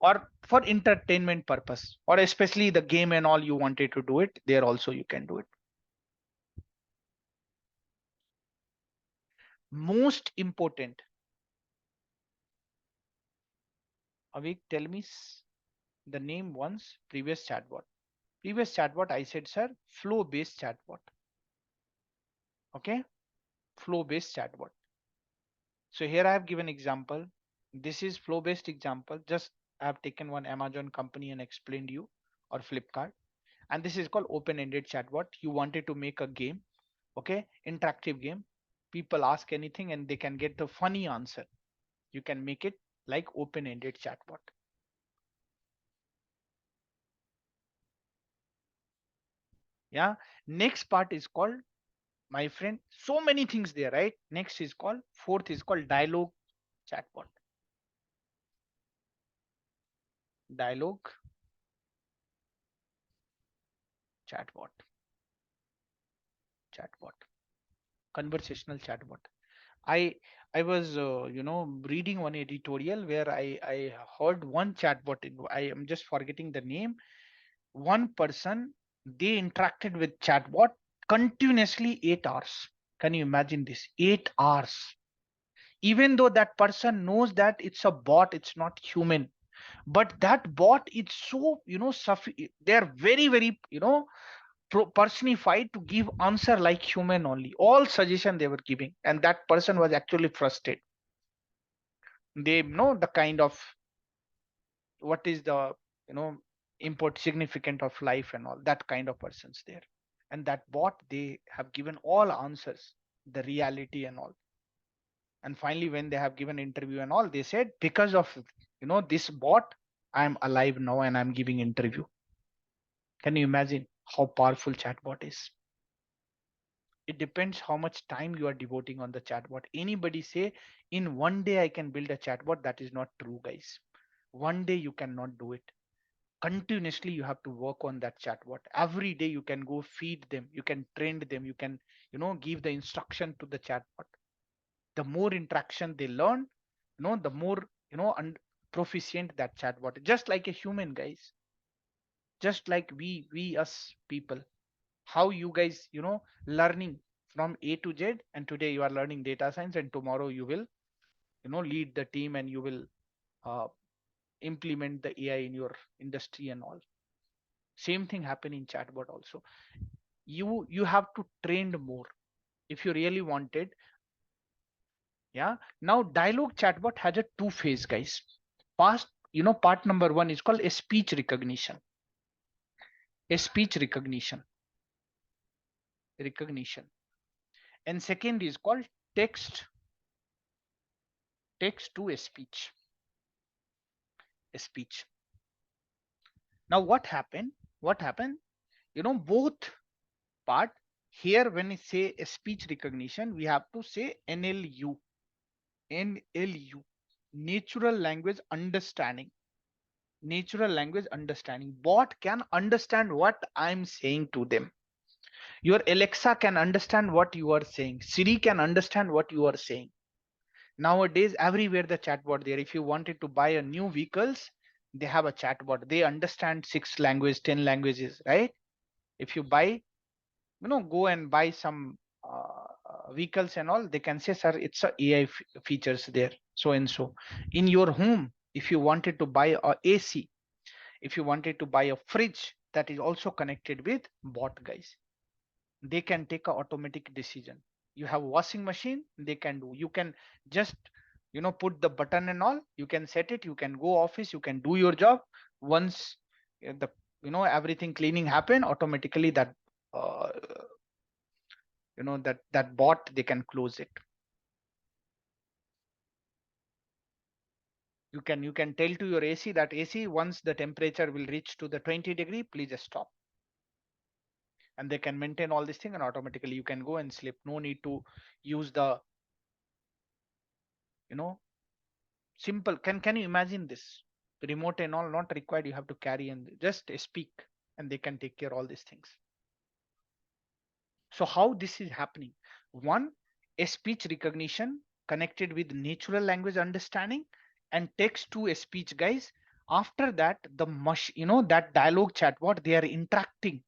or for entertainment purpose, or especially the game and all you wanted to do it. There also you can do it. Most important, Avik, tell me the name once previous chatbot. Previous chatbot, I said, sir, flow based chatbot. Okay, flow based chatbot. So here I have given example. This is flow based example. Just I have taken one Amazon company and explained you, or Flipkart. And this is called open ended chatbot. You wanted to make a game, okay, interactive game. People ask anything and they can get the funny answer. You can make it like open ended chatbot. Yeah. Next part is called, my friend, so many things there, right? Next is called, fourth is called dialogue chatbot. Dialogue chatbot. Chatbot. Conversational chatbot. I I was reading one editorial where I heard one chatbot. I am just forgetting the name. One person, they interacted with chatbot continuously 8 hours. Can you imagine this? 8 hours. Even though that person knows that it's a bot, it's not human, but that bot is so they are very very personified to give answer like human only. All suggestion they were giving, and that person was actually frustrated. They know the kind of what is the you know import significant of life and all that kind of persons there. And that bot, they have given all answers, the reality and all. And finally when they have given interview and all, they said, because of this bot, I'm alive now and I'm giving interview. Can you imagine how powerful chatbot is? It depends how much time you are devoting on the chatbot. Anybody say in one day I can build a chatbot? That is not true, guys. One day you cannot do it. Continuously you have to work on that chatbot. Every day you can go feed them, you can train them, you can give the instruction to the chatbot. The more interaction they learn, the more proficient that chatbot, just like a human, guys. Just like we us people, how you guys learning from A to Z, and today you are learning data science, and tomorrow you will lead the team, and you will uh, implement the AI in your industry and all. Same thing happen in chatbot also. You have to train more if you really wanted. Yeah. Now dialogue chatbot has a two phase, guys. Past, part number one is called a speech recognition. A speech recognition. And second is called text text to a speech. Now what happened, both part. Here when we say a speech recognition, we have to say NLU, natural language understanding. Natural language understanding. Bot can understand what I'm saying to them. Your Alexa can understand what you are saying. Siri can understand what you are saying. Nowadays, everywhere the chatbot there. If you wanted to buy a new vehicles, they have a chatbot. They understand 6 language, 10 languages, right? If you buy, go and buy some vehicles and all, they can say, sir, it's a AI features there, so and so. In your home, if you wanted to buy a AC, if you wanted to buy a fridge, that is also connected with bot, guys. They can take a automatic decision. You have washing machine, they can do. You can just put the button and all, you can set it, you can go office, you can do your job. Once the everything cleaning happen, automatically that uh, that bot, they can close it. You can tell to your AC that AC, once the temperature will reach to the 20 degree, please stop. and they can maintain all this thing, and automatically you can go and sleep. No need to use the, you know, simple. Can you imagine this? Remote and all not required. You have to carry and just speak, and they can take care all these things. So how this is happening? One, a speech recognition connected with natural language understanding and text to a speech, guys. After that, the that dialogue chatbot, they are interacting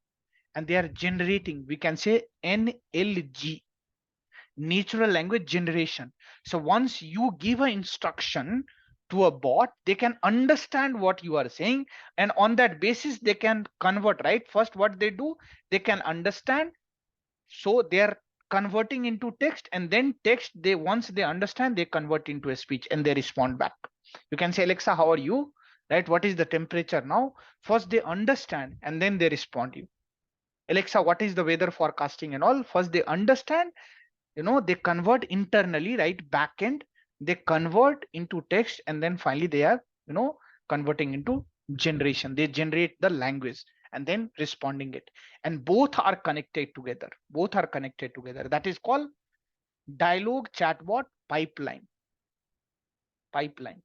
and they are generating. We can say NLG, natural language generation. So once you give an instruction to a bot, they can understand what you are saying, and on that basis they can convert, right? First what they do, they can understand, so they are converting into text, and then text, they once they understand, they convert into a speech and they respond back. You can say, Alexa, how are you, right? What is the temperature now? First they understand and then they respond you. Alexa, what is the weather forecasting and all? First they understand, they convert internally, right? Backend, they convert into text, and then finally they are, converting into generation. They generate the language and then responding it, and both are connected together. Both are connected together. That is called dialogue chatbot pipeline. Pipeline,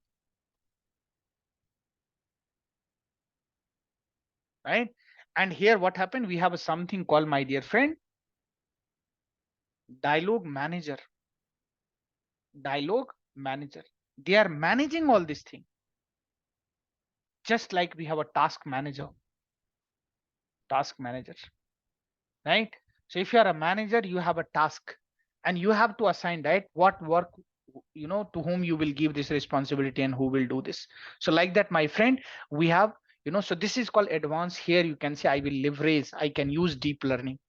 right? And here what happened? We have something called, my dear friend, dialogue manager. Dialogue manager. They are managing all this thing, just like we have a task manager. Task manager, right? So if you are a manager, you have a task and you have to assign, right, what work, to whom you will give this responsibility and who will do this. So like that, my friend, we have, so this is called advanced. Here you can say, I will leverage, I can use deep learning.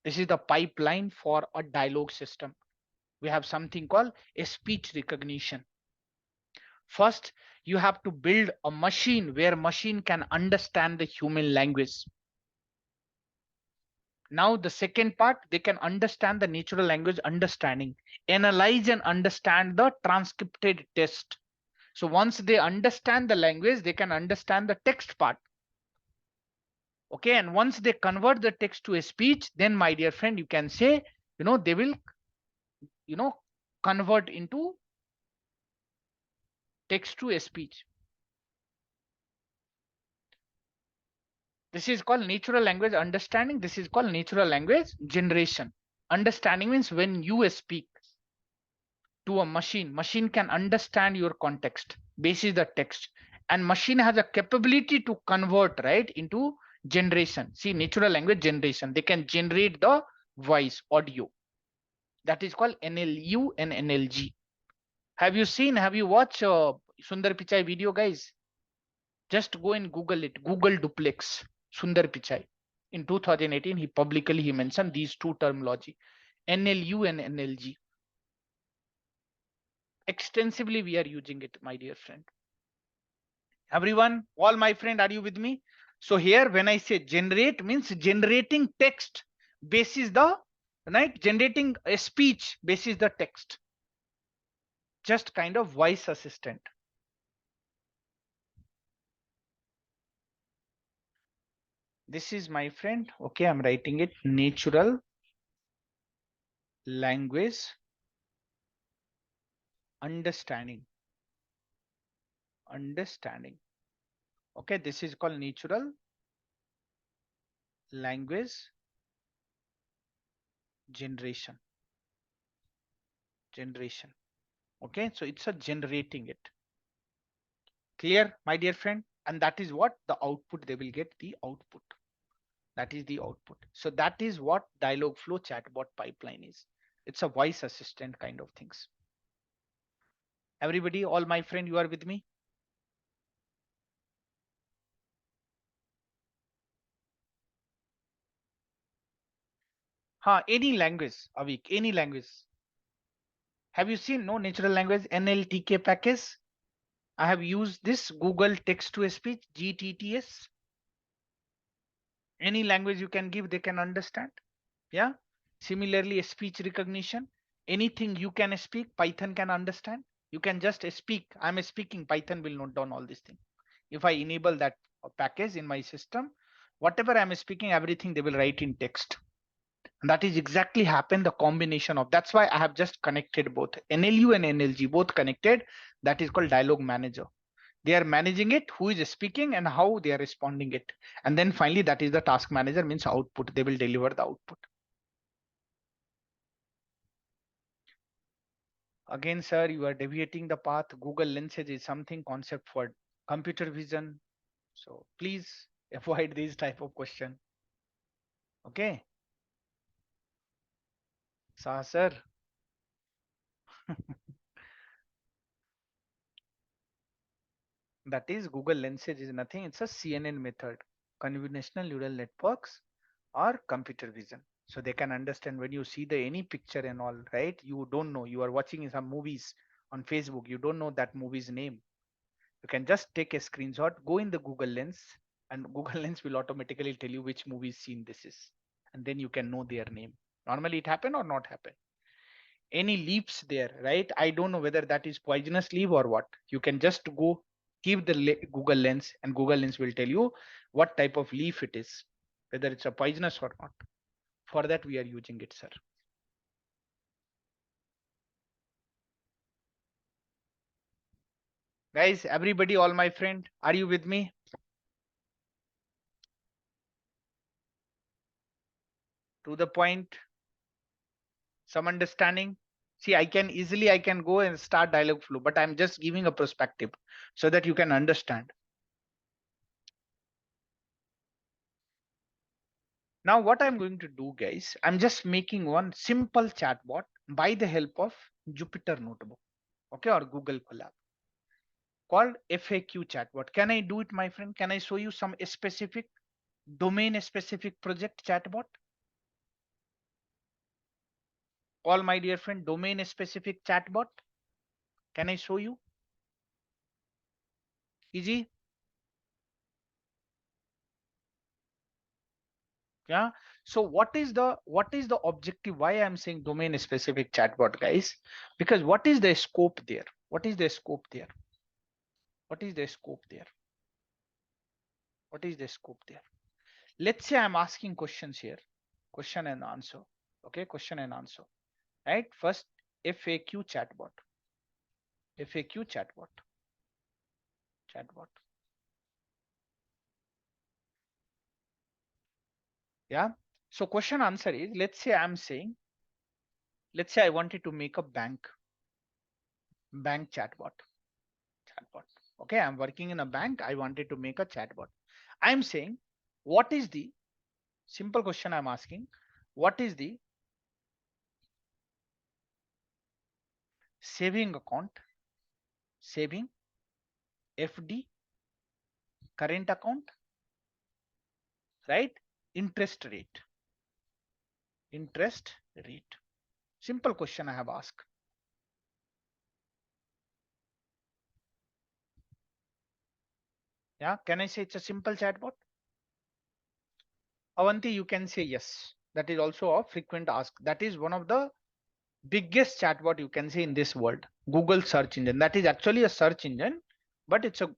This is the pipeline for a dialogue system. We have something called a speech recognition. First, you have to build a machine where machine can understand the human language. Now the second part, they can understand the natural language understanding, analyze and understand the transcripted text. So once they understand the language, they can understand the text part. Okay, and once they convert the text to a speech, then my dear friend, you can say, they will, you know, convert into text to a speech. This is called natural language understanding. This is called natural language generation. Understanding means when you speak to a machine, machine can understand your context, basis the text, and machine has a capability to convert, right, into generation. See, natural language generation, they can generate the voice, audio. That is called NLU and NLG. Have you watched Sundar Pichai video, guys? Just go and Google it. Google duplex Sundar Pichai. In 2018, he mentioned these two terminology, NLU and NLG. Extensively we are using it, my dear friend. Everyone, all my friend, are you with me? So here when I say generate, means generating text basis the, right, generating a speech basis the text, just kind of voice assistant. This is, my friend, okay, I'm writing it, natural language understanding. Okay, this is called natural language generation. Okay, so it's a generating it. Clear, my dear friend? And that is what the output, they will get the output. That is the output. So that is what Dialogflow chatbot pipeline is. It's a voice assistant kind of things. Everybody, all my friend, you are with me? Any language, Avik, any language. Have you seen no natural language NLTK package? I have used this Google text to speech, GTTS. Any language you can give, they can understand. Yeah. Similarly, speech recognition, anything you can speak, Python can understand. You can just speak. I'm speaking, Python will note down all these things. If I enable that package in my system, Whatever I'm speaking, everything they will write in text. And that is exactly happened, the combination of, that's why I have just connected both NLU and NLG, both connected. That is called dialogue manager. They are managing it, who is speaking and how they are responding it. And then finally, that is the task manager, means output. They will deliver the output. Again, sir, you are deviating the path. Google Lenses is something concept for computer vision. So please avoid these type of question. Okay. Sir. That is Google Lenses is nothing. It's a CNN method, convolutional neural networks or computer vision. So they can understand when you see the any picture and all, right? You don't know. You are watching some movies on Facebook. You don't know that movie's name. You can just take a screenshot, go in the Google Lens, and Google Lens will automatically tell you which movie scene this is. And then you can know their name. Normally it happen or not happen. Any leaves there, right? I don't know whether that is poisonous leaf or what. You can just go give the Google Lens and Google Lens will tell you what type of leaf it is, whether it's a poisonous or not. For that we are using it, sir. Guys, everybody, all my friend, are you with me? To the point, some understanding. See, I can go and start dialogue flow, but I'm just giving a perspective so that you can understand. Now what I'm going to do, guys, I'm just making one simple chatbot by the help of Jupyter Notebook, okay, or Google Colab, called FAQ chatbot. Can I do it, my friend? Can I show you some specific domain specific project chatbot? All my dear friend, domain specific chatbot. Can I show you? Easy. Yeah. So what is the objective? Why I'm saying domain specific chatbot, guys? Because what is the scope there? What is the scope there? What is the scope there? What is the scope there? Let's say I'm asking questions here, question and answer. Okay, question and answer. Right? First, FAQ chatbot. FAQ chatbot. Yeah. So question answer is, let's say I'm saying, let's say I wanted to make a bank chatbot. Okay, I'm working in a bank. I wanted to make a chatbot. I'm saying, what is the simple question I'm asking? What is the saving account, saving, FD, current account, right? Interest rate, interest rate. Simple question I have asked. Yeah, can I say it's a simple chatbot? Avanti, you can say yes. That is also a frequent ask. That is one of the biggest chatbot you can say in this world. Google search engine. That is actually a search engine, but it's a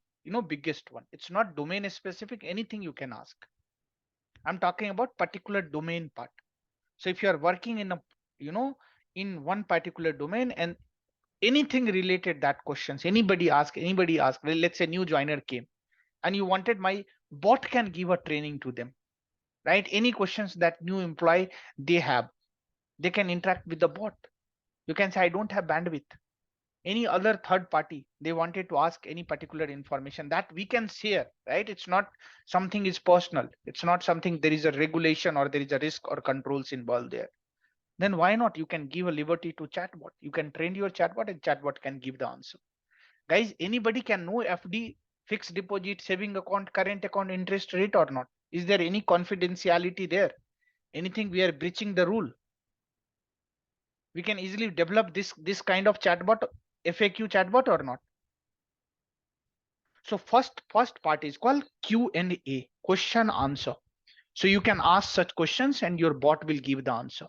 biggest one. It's not domain specific. Anything you can ask. I'm talking about particular domain part. So if you are working in a in one particular domain and anything related that questions, anybody ask. Well, let's say new joiner came and you wanted my bot can give a training to them, right? Any questions that new employee they have, they can interact with the bot. You can say I don't have bandwidth. Any other third party they wanted to ask any particular information, that we can share, right? It's not something is personal. It's not something there is a regulation or there is a risk or controls involved there. Then why not? You can give a liberty to chatbot. You can train your chatbot and chatbot can give the answer. Guys, anybody can know FD, fixed deposit, saving account, current account, interest rate or not? Is there any confidentiality there? Anything we are breaching the rule? We can easily develop this kind of chatbot, FAQ chatbot or not? So first part is called Q&A, question answer. So you can ask such questions and your bot will give the answer.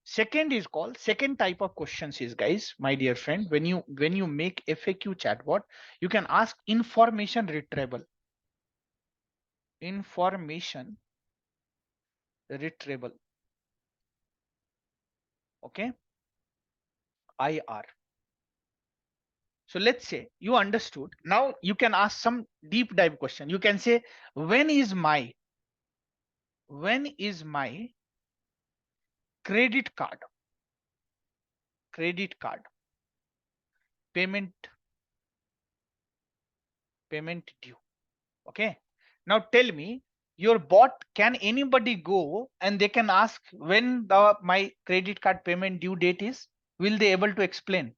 Second is called, second type of questions is, guys, my dear friend, when you make FAQ chatbot, you can ask information retrieval. information retrieval. Okay, IR. So let's say you understood. Now you can ask some deep dive question. You can say, when is my credit card payment due? Okay. Now tell me, your bot, can anybody go and they can ask when my credit card payment due date is? Will they able to explain?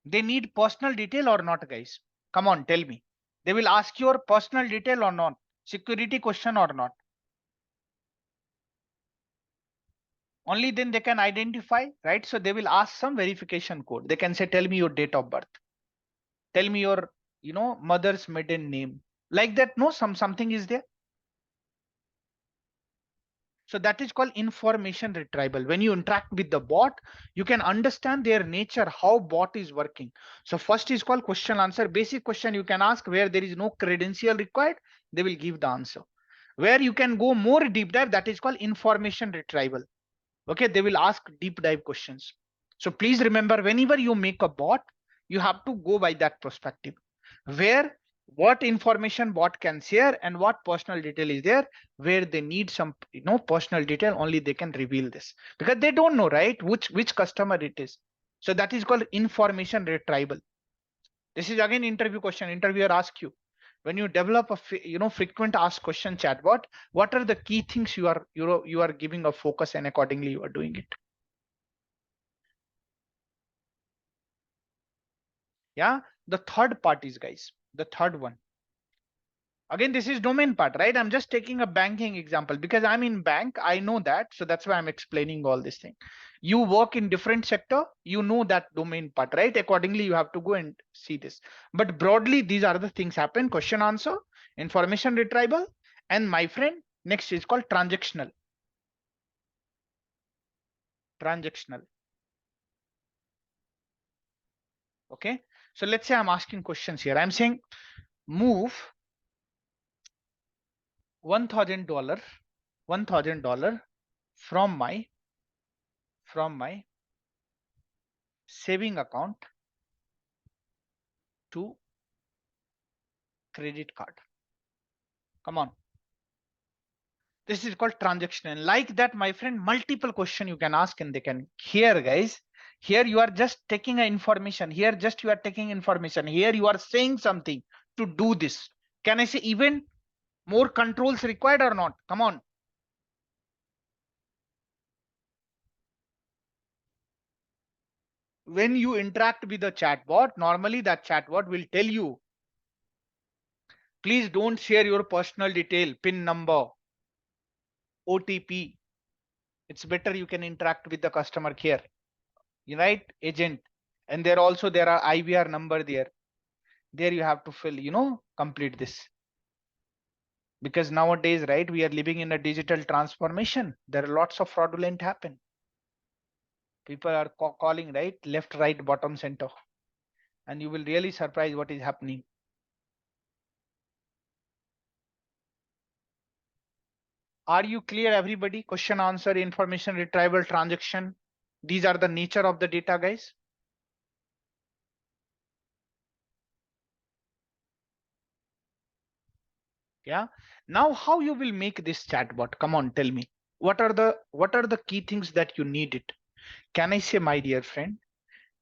They need personal detail or not, guys? Come on, tell me. They will ask your personal detail or not? Security question or not? Only then they can identify, right? So they will ask some verification code. They can say, tell me your date of birth. Tell me your, mother's maiden name. Like that, no, something is there. So that is called information retrieval. When you interact with the bot, you can understand their nature, how bot is working. So first is called question answer. Basic question you can ask where there is no credential required, they will give the answer. Where you can go more deep dive, that is called information retrieval. Okay, they will ask deep dive questions. So please remember, whenever you make a bot, you have to go by that perspective, where what information bot can share and what personal detail is there, where they need some personal detail, only they can reveal this, because they don't know, right, which customer it is. So that is called information retrieval. This is again interview question. Interviewer asks you, when you develop a frequent ask question chatbot, what are the key things you are giving a focus, and accordingly you are doing it. Yeah, the third part is, guys, the third one. Again, this is domain part, right? I'm just taking a banking example because I'm in bank. I know that. So that's why I'm explaining all this thing. You work in different sector, you know that domain part, right? Accordingly, you have to go and see this. But broadly, these are the things happen: question answer, information retrieval, and my friend, next is called transactional. Transactional. Okay. So let's say I'm asking questions here. I'm saying move $1,000 from my saving account to credit card. Come on. This is called transaction. Like that, my friend, multiple question you can ask and they can. Here, guys, here you are just taking information. Here just you are taking information. Here you are saying something to do this. Can I say even more controls required or not? Come on. When you interact with a chatbot, normally that chatbot will tell you, please don't share your personal detail, PIN number, OTP. It's better you can interact with the customer care, right, agent. And there also there are IVR number there. There you have to fill, complete this. Because nowadays, right, we are living in a digital transformation. There are lots of fraudulent happen. People are calling, right, left, right, bottom, center. And you will really surprise what is happening. Are you clear, everybody? Question, answer, information retrieval, transaction. These are the nature of the data, guys. Yeah. Now, how you will make this chatbot? Come on, tell me. What are the key things that you need it? Can I say, my dear friend?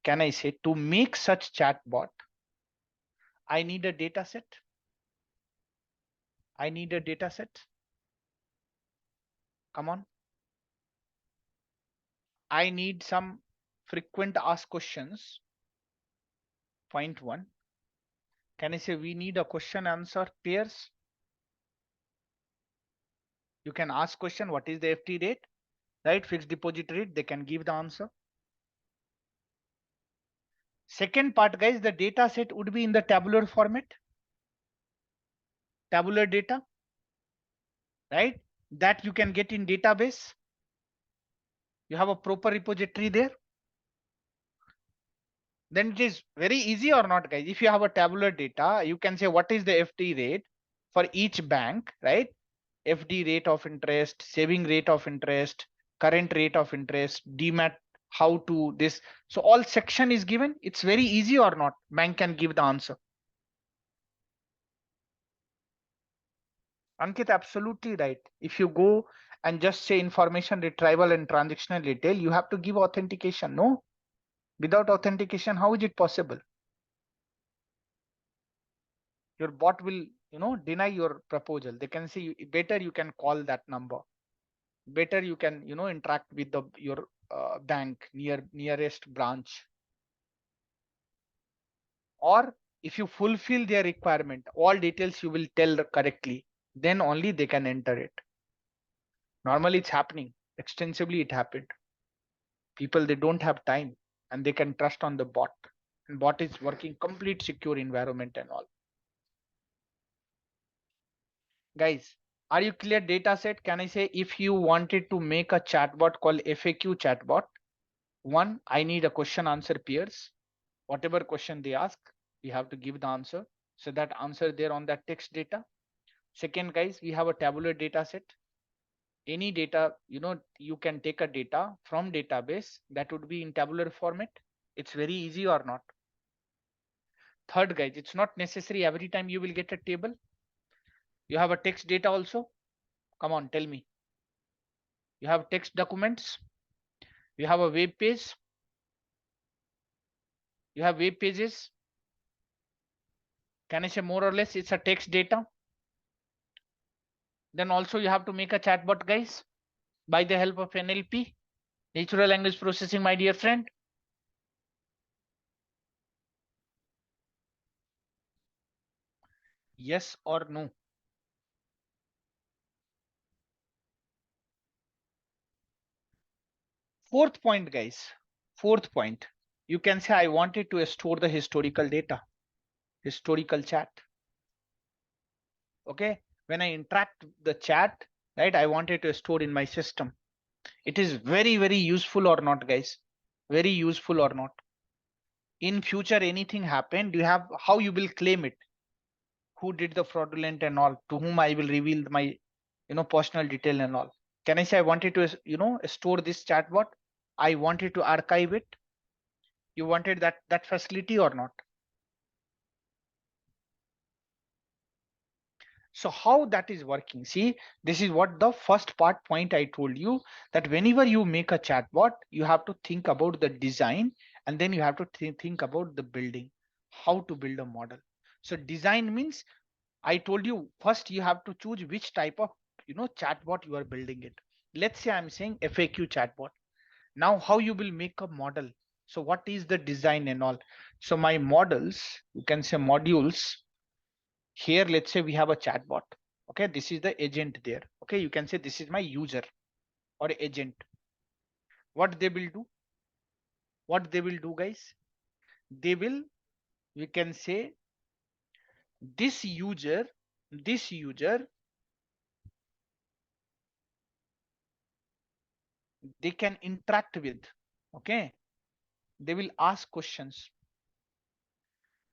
Can I say, to make such chatbot, I need a data set. I need a data set. Come on. I need some frequent asked questions. Point one. Can I say we need a question answer pairs? You can ask question, what is the FT rate, right? Fixed deposit rate, they can give the answer. Second part, guys, the data set would be in the tabular format. Tabular data, right? That you can get in database. You have a proper repository there. Then it is very easy or not, guys? If you have a tabular data, you can say what is the FT rate, for each bank, right? FD rate of interest, saving rate of interest, current rate of interest, demat, how to this. So all section is given. It's very easy or not? Bank can give the answer. Ankit, absolutely right. If you go and just say information retrieval and transactional detail, you have to give authentication. No, without authentication, how is it possible? Your bot will, deny your proposal. They can say better you can call that number. Better you can, interact with your bank nearest branch. Or if you fulfill their requirement, all details you will tell correctly, then only they can enter it. Normally it's happening extensively. It happened. People, they don't have time and they can trust on the bot, and bot is working complete secure environment and all. Guys, are you clear? Data set, can I say, if you wanted to make a chatbot called FAQ chatbot, one, I need a question answer pairs. Whatever question they ask, we have to give the answer. So that answer there on that text data. Second, guys, we have a tabular data set. Any data, you can take a data from database that would be in tabular format. It's very easy or not? Third, guys, it's not necessary every time you will get a table. You have a text data also. Come on, tell me. You have text documents. You have a web page. You have web pages. Can I say more or less it's a text data? Then also you have to make a chatbot, guys, by the help of NLP, natural language processing, my dear friend. Yes or no? Fourth point, guys. Fourth point. You can say I wanted to store the historical data, historical chat. Okay. When I interact the chat, right, I wanted to store in my system. It is very, very useful or not, guys? Very useful or not? In future, anything happened, you have how you will claim it, who did the fraudulent and all, to whom I will reveal my, personal detail and all. Can I say I wanted to, store this chatbot? I wanted to archive it. You wanted that facility or not? So how that is working? See, this is what the first point I told you, that whenever you make a chatbot, you have to think about the design, and then you have to think about the building, how to build a model. So design means, I told you first you have to choose which type of, chatbot you are building it. Let's say I'm saying FAQ chatbot. Now how you will make a model? So what is the design and all? So my models, you can say modules. Here, let's say we have a chatbot. Okay, this is the agent there. Okay, you can say this is my user or agent. What they will do? What they will do, guys? They will, we can say, this user, this user, they can interact with. Okay, they will ask questions.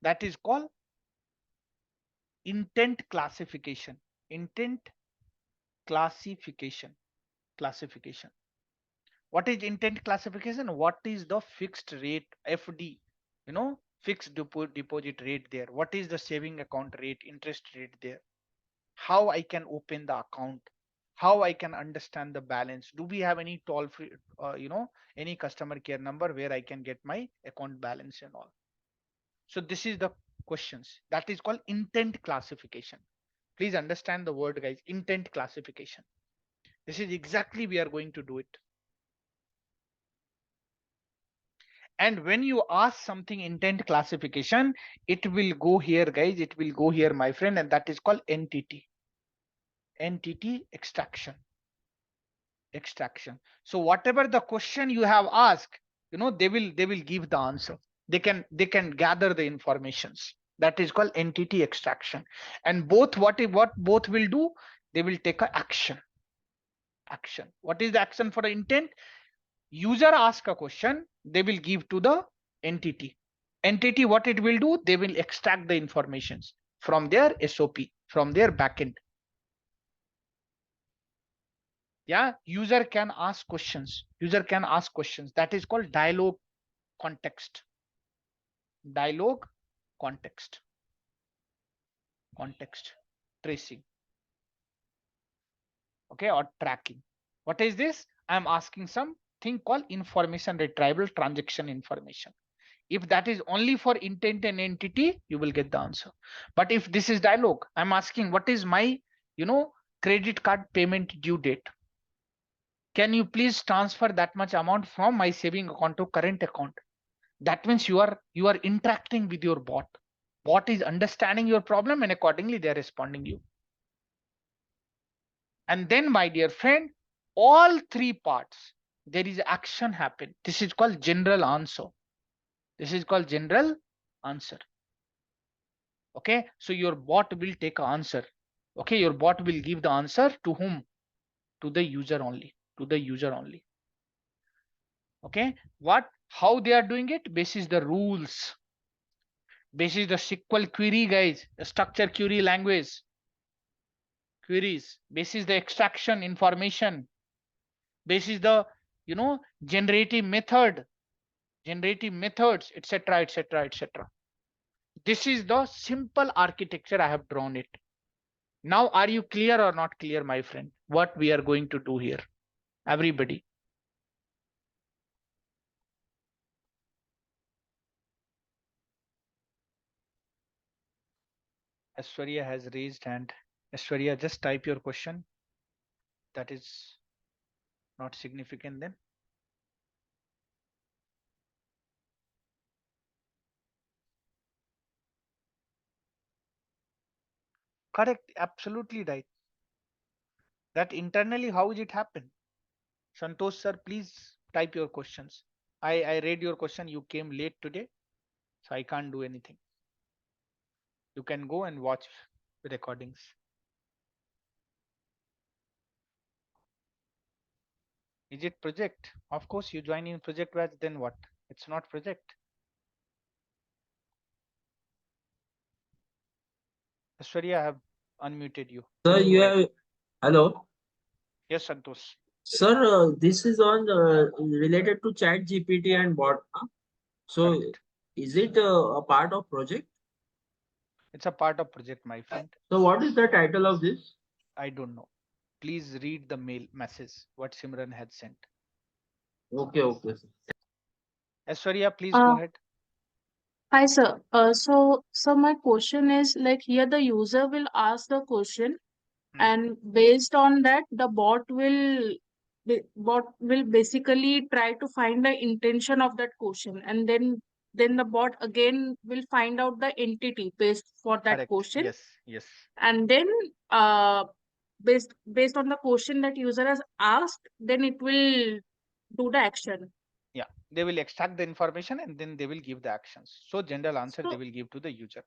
That is called intent classification. Intent classification. Classification. What is intent classification? What is the fixed rate, FD, fixed deposit rate there? What is the saving account rate, interest rate there? How I can open the account? How I can understand the balance? Do we have any toll free, any customer care number where I can get my account balance and all? So this is the questions. That is called intent classification. Please understand the word, guys. Intent classification. This is exactly we are going to do it. And when you ask something intent classification, it will go here, guys. It will go here, my friend, and that is called entity. Entity extraction. Extraction. So whatever the question you have asked, they will give the answer. They can gather the informations. That is called entity extraction. And both what both will do, they will take a action. Action. What is the action for the intent? User ask a question, they will give to the entity. Entity, what it will do, they will extract the informations. from their SOP, from their backend. Yeah, user can ask questions. User can ask questions. That is called dialogue context. Dialogue context. Context tracing. Okay, or tracking. What is this? I'm asking something called information retrieval transaction information. If that is only for intent and entity, you will get the answer. But if this is dialogue, I'm asking what is my, credit card payment due date? Can you please transfer that much amount from my saving account to current account? That means you are interacting with your bot. Bot is understanding your problem and accordingly they are responding you. And then, my dear friend, all three parts, there is action happen. This is called general answer. This is called general answer. Okay, so your bot will take an answer. Okay, your bot will give the answer to whom? To the user only. To the user only. Okay, how they are doing it? Basis the rules. Basis the SQL query, guys. The structure query language. Queries. Basis the extraction information. Basis the generative method. Generative methods, etc., etc., etc. This is the simple architecture I have drawn it. Now, are you clear or not clear, my friend? What we are going to do here? Everybody. Aishwarya has raised hand. Aishwarya, just type your question. That is not significant then. Correct, absolutely right. That internally, how is it happen? Santosh sir, please type your questions. I read your question. You came late today, so I can't do anything. You can go and watch the recordings. Is it project? Of course, you join in project batch, then what? It's not project. Aishwarya, I have unmuted you. Sir, you have hello. Yes, Santosh. Sir, this is on related to Chat GPT and bot. Huh? So, Correct. is it a part of project? It's a part of project, my friend. So, what is the title of this? I don't know. Please read the mail message what Simran had sent. Okay, okay. Sir. Aishwarya, please go Uh, ahead. Hi, sir. So my question is like here the user will ask the question, Hmm. and based on that, the bot will basically try to find the intention of that question, and then the bot again will find out the entity based for that Correct. question, Yes. Yes. and then uh based on the question that user has asked, then it will do the action. Yeah. They will extract the information and then they will give the actions. So general answer they So will give to the user.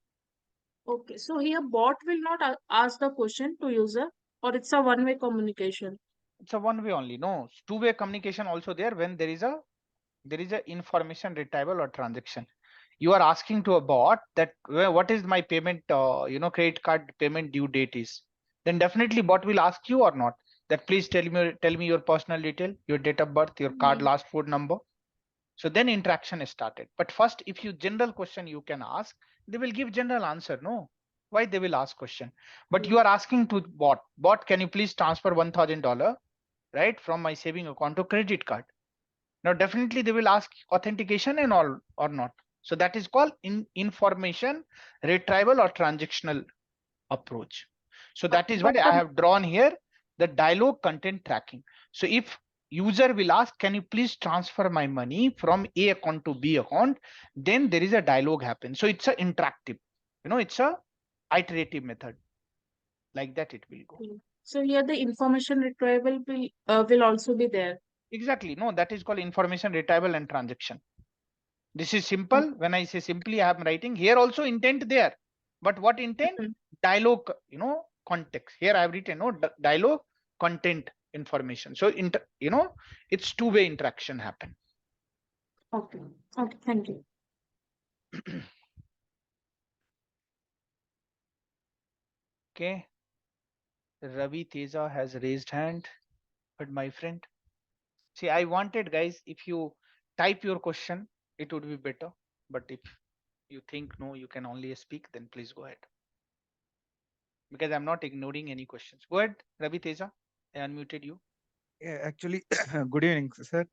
okay, so here bot will not ask the question to user, or it's a one-way communication. It's a one way only. No, two-way communication also there when there is a information retrieval or transaction. You are asking to a bot that what is my payment, credit card payment due date is. Then definitely bot will ask you or not that please tell me your personal detail, your date of birth, your card Mhm. last four number. So then interaction is started. But first, if you general question you can ask, they will give general answer. No, why they will ask question? But you Mm. are asking to bot. Bot, can you please transfer $1,000, right, from my saving account to credit card? Now, definitely they will ask authentication and all or not. So that is called information retrieval or transactional approach. So But that is why but I the have drawn here the dialogue content tracking. So if user will ask, can you please transfer my money from A account to B account? Then there is a dialogue happen. So it's a interactive, it's a iterative method. Like that it will go. so here the information retrieval will also be there. Exactly. No, that is called information retrieval and transaction. This is Mm. simple. When I say simply, I am writing here also intent there. But what intent? Mhm. Dialogue, context. Here I have written no dialogue content information. So it's two-way interaction happen. Okay. Okay. Thank you. Okay. Ravi Teja has raised hand. But my friend, see, I wanted, guys, if you type your question, it would be better. But if you think no, you can only speak, then please go ahead. Because I'm not ignoring any questions. Go ahead, Ravi Teja. I unmuted you. Yeah, actually, good evening, sir.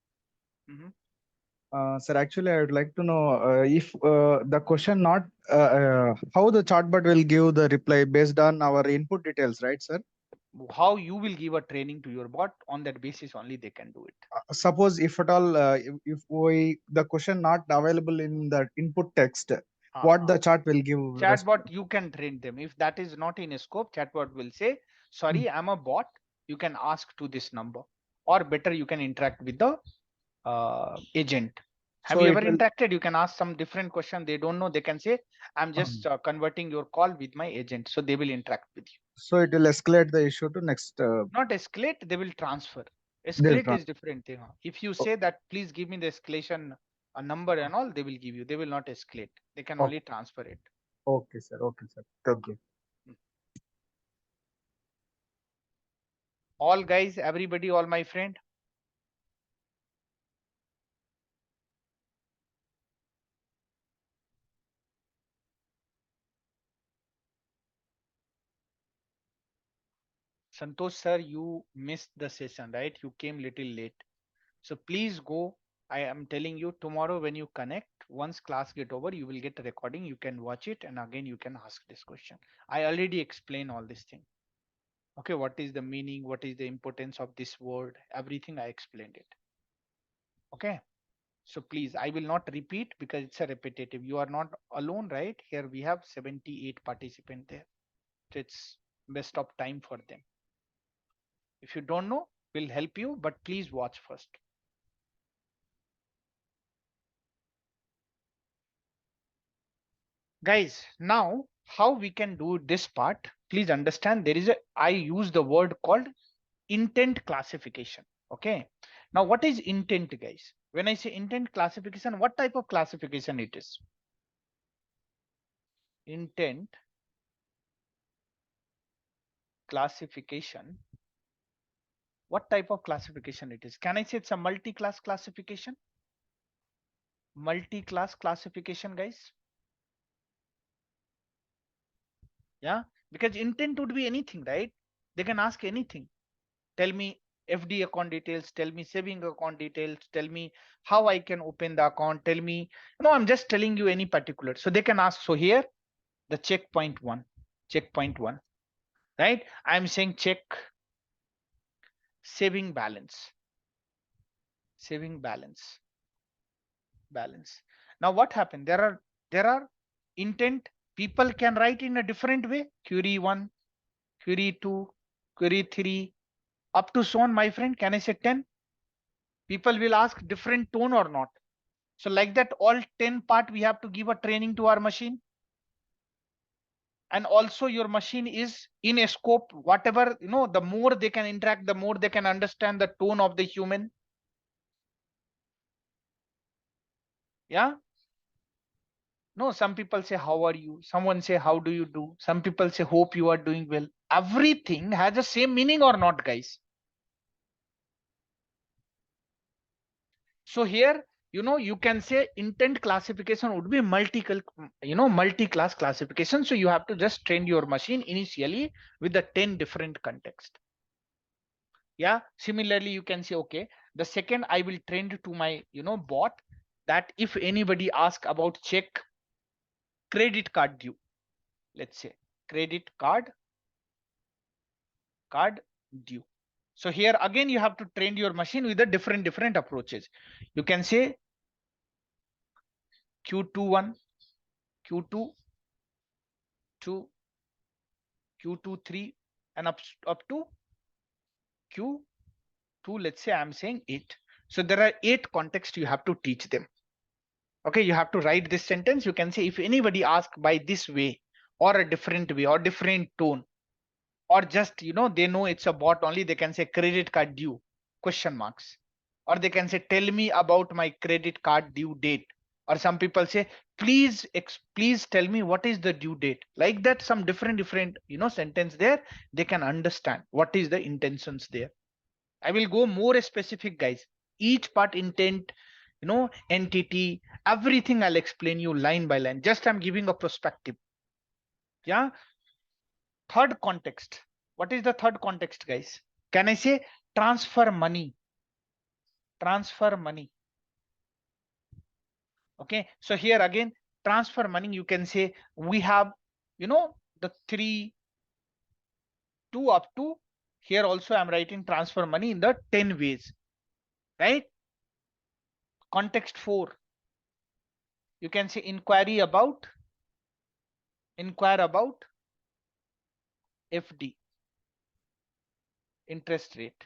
Hmm. Sir, actually, I would like to know if the question not how the chatbot will give the reply based on our input details, right, sir? How you will give a training to your bot, on that basis only they can do it. Suppose if at all, if we the question not available in the input text, what Uh-huh. the chat will give Chatbot, response? you can train them. If that is not in a scope, chatbot will say, sorry, I'm a bot. You can ask to this number. Or better, you can interact with the agent. Have So you it ever will interacted? You can ask some different question. They don't know. They can say, I'm just um, converting your call with my agent. So they will interact with you. so it will escalate the issue to next. Not escalate, they will transfer. They'll Escalate try. is different thing. If you say that, please give me the escalation a number and all, they will give you. They will not escalate. They can Oh, only transfer it. okay, sir. Okay, sir. Thank you. Mm. All guys, everybody, all my friend. Santosh sir, you missed the session, right? You came little late. So please go. I am telling you, tomorrow when you connect, once class get over, you will get a recording. You can watch it and again you can ask this question. I already explained all this thing. Okay, what is the meaning? What is the importance of this word? Everything I explained it. Okay. So please, I will not repeat because it's a repetitive. You are not alone, right? Here we have 78 participants there. So it's best of time for them. If you don't know, we'll help you, but please watch first. Guys, now how we can do this part, please understand there is a, I use the word called intent classification. Okay. Now what is intent, guys? When I say intent classification, what type of classification it is? Intent classification. What type of classification it is? Can I say it's a multi-class classification? Multi-class classification, guys. Yeah, because intent would be anything, right? They can ask anything. Tell me FD account details, tell me saving account details, tell me how I can open the account, tell me, I'm just telling you any particular. So they can ask. So here, the checkpoint one, right? I'm saying check saving balance, saving balance. Now what happened? There are intent. People can write in a different way. Query one, query two, query three, up to so on, my friend. Can I say 10? People will ask different tone or not. So like that, all 10 part we have to give a training to our machine. And also your machine is in a scope, whatever, the more they can interact, the more they can understand the tone of the human. Yeah. No, some people say, how are you? Someone say, how do you do? Some people say, hope you are doing well. Everything has the same meaning or not, guys? So here, you can say intent classification would be multi-class classification. So you have to just train your machine initially with the 10 different context. Yeah. Similarly, you can say, okay, the second I will train to my, bot, that if anybody ask about check credit card due, let's say credit card due. So here again, you have to train your machine with the different approaches. You can say Q21, Q2, 2, Q23, and up to Q2. Let's say I'm saying 8. So there are 8 contexts you have to teach them. Okay, you have to write this sentence. You can say, if anybody asks by this way or a different way or different tone, or just, they know it's a bot only, they can say credit card due, question marks. Or they can say, tell me about my credit card due date, Or some people say, please tell me what is the due date. Like that, some different sentence there, they can understand what is the intentions there. I will go more specific, guys. Each part, intent, entity, everything I'll explain you line by line. Just I'm giving a perspective. Yeah. Third context. What is the third context, guys? Can I say transfer money? Transfer money. Okay. So here again, transfer money, you can say we have, the 3, 2 up to here also I'm writing transfer money in the 10 ways, right? Context 4. You can say inquire about FD, interest rate.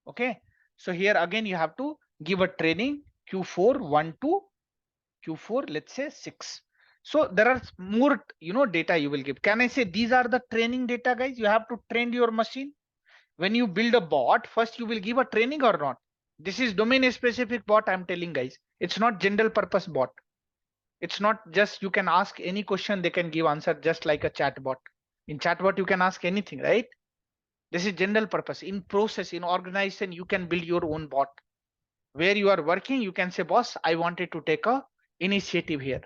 Okay. So here again, you have to give a training Q4 1 to Q4, let's say 6. So there are more, data you will give. Can I say these are the training data, guys? You have to train your machine. When you build a bot, first you will give a training or not. This is domain specific bot, I'm telling, guys. It's not general purpose bot. It's not just you can ask any question, they can give answer, just like a chatbot. In chatbot, you can ask anything, right? This is general purpose. In process, in organization, you can build your own bot. Where you are working, you can say, boss, I wanted to take a initiative here.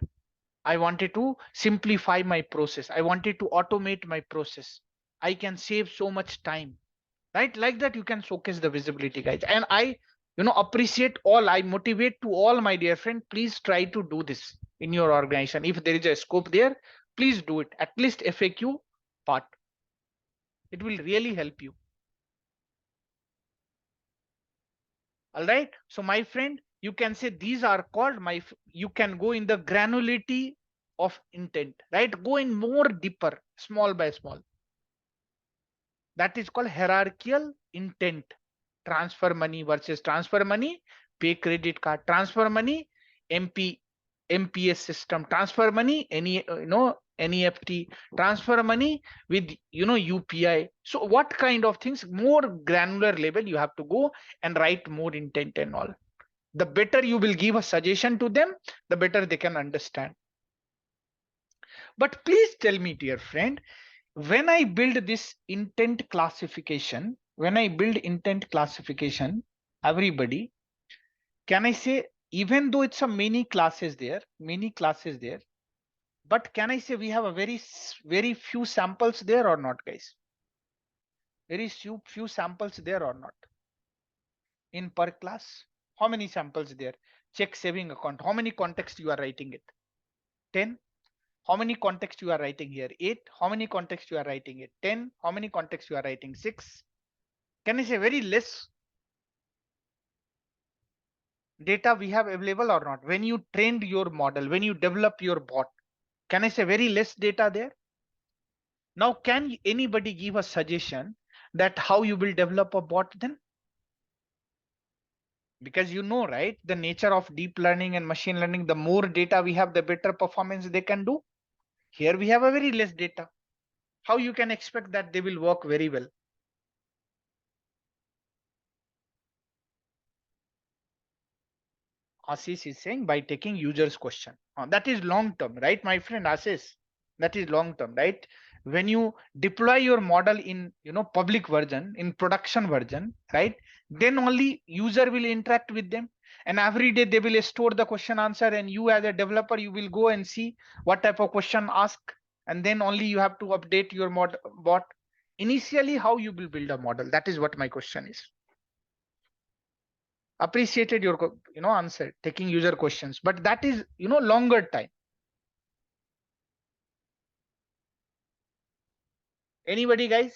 I wanted to simplify my process. I wanted to automate my process. I can save so much time, right? Like that, you can showcase the visibility, guys. And I, appreciate all, I motivate to all my dear friend, please try to do this in your organization. If there is a scope there, please do it. At least FAQ part. It will really help you. All right. So my friend, you can say these are called you can go in the granularity of intent, right? Go in more deeper, small by small. That is called hierarchical intent. Transfer money versus transfer money, pay credit card, transfer money, MPS system, transfer money, any NEFT, transfer money with UPI. So what kind of things, more granular level you have to go and write more intent and all. The better you will give a suggestion to them, the better they can understand. But please tell me, dear friend, when I build this intent classification, everybody, can I say, even though it's a many classes there, but can I say we have a very few samples there or not, guys? Very few samples there or not? In per class, how many samples there? Check saving account. How many context you are writing it? 10. How many context you are writing here? 8. How many context you are writing it? 10. How many context you are writing? 6. Can I say very less data we have available or not? When you trained your model, when you develop your bot, can I say very less data there? Now, can anybody give a suggestion that how you will develop a bot then? Because right, the nature of deep learning and machine learning, the more data we have, the better performance they can do. Here we have a very less data. How you can expect that they will work very well? Ashish is saying by taking users question. That is long term, right, my friend Ashish? That is long term, right? When you deploy your model in public version, in production version, right, then only user will interact with them, and every day they will store the question answer, and you as a developer, you will go and see what type of question ask, and then only you have to update your bot. Initially, how you will build a model? That is what my question is. Appreciated your answer, taking user questions, but that is longer time. Anybody, guys?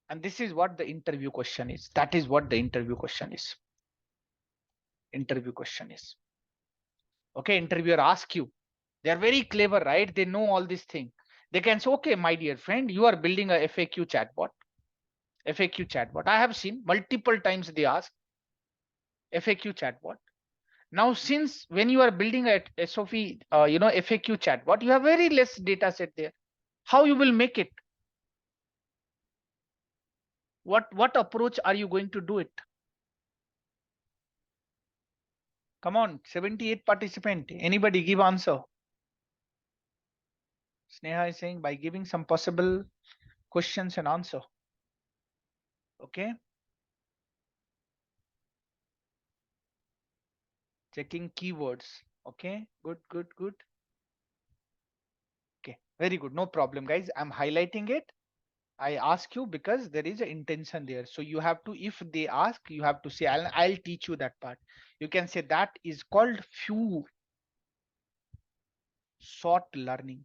And this is what the interview question is. That is what the interview question is. Okay, interviewer ask you, they are very clever, right? They know all this thing. They can say, okay, my dear friend, you are building a FAQ chatbot. I have seen multiple times they ask FAQ chatbot. Now, since when you are building a SOP, FAQ chatbot, you have very less data set there. How you will make it? What approach are you going to do it? Come on, 78 participant. Anybody give answer? Sneha is saying by giving some possible questions and answer. Okay. Checking keywords. Okay. Good. Okay. Very good. No problem, guys. I'm highlighting it. I ask you because there is an intention there. So you have to, if they ask, you have to say, I'll teach you that part. You can say that is called few short learning.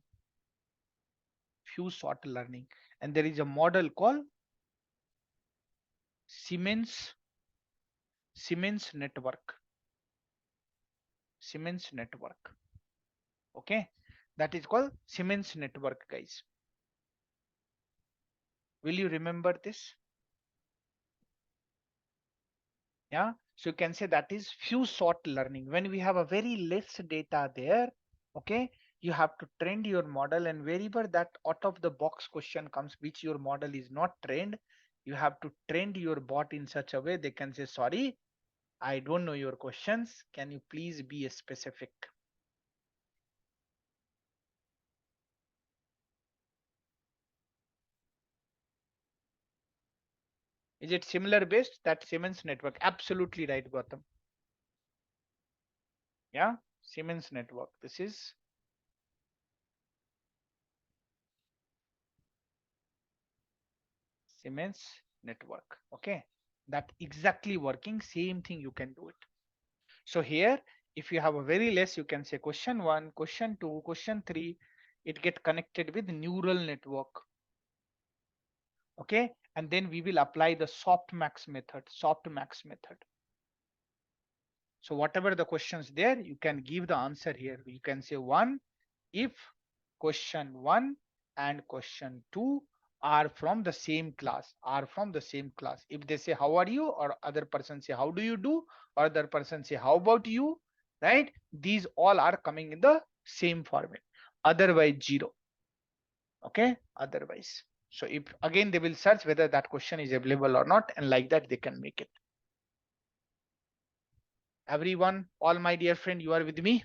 Few short learning. And there is a model called Siemens network. Siemens network. Okay. That is called Siemens network, guys. Will you remember this? Yeah, so you can say that is few short learning. When we have a very less data there, okay, you have to train your model, and wherever that out of the box question comes which your model is not trained, you have to train your bot in such a way they can say, sorry, I don't know your questions, can you please be specific? Is it similar based? That Siemens network? Absolutely right, Gautam. Yeah, Siemens network. This is Siemens network. Okay, that exactly working. Same thing you can do it. So here, if you have a very less, you can say question 1, question 2, question 3. It get connected with neural network. Okay, and then we will apply the softmax method. Softmax method. So whatever the questions there, you can give the answer here. You can say 1 if question 1 and question 2 are from the same class, if they say how are you, or other person say how do you do, or other person say how about you, right? These all are coming in the same format, otherwise 0. Okay, otherwise. So if again they will search whether that question is available or not, and like that they can make it. Everyone, all my dear friend, you are with me?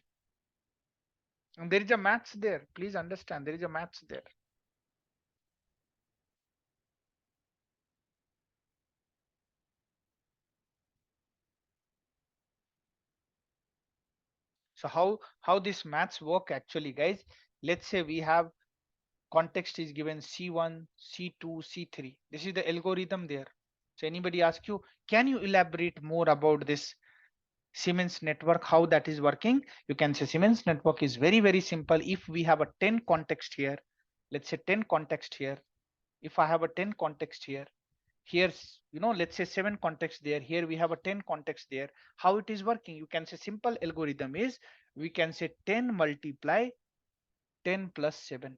And there is a maths there. Please understand, there is a maths there. So how this maths work actually, guys? Let's say we have context is given C1, C2, C3. This is the algorithm there. So anybody ask you, can you elaborate more about this Siemens network, how that is working? You can say Siemens network is very simple. If we have a 10 context here, let's say 10 context here. If I have a 10 context here, here's, let's say 7 context there, here we have a 10 context there. How it is working? You can say simple algorithm is, we can say 10 multiply 10 plus 7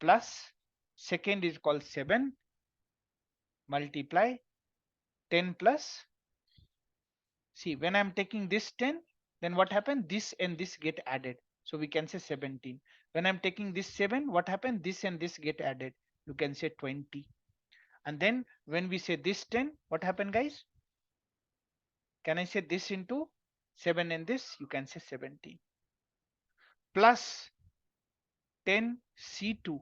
plus second is called 7 multiply 10 plus, see when I'm taking this 10, then what happened, this and this get added, so we can say 17. When I'm taking this 7, what happened, this and this get added, you can say 20. And then when we say this 10, what happened, guys? Can I say this into 7 and this? You can say 17 plus 10 C2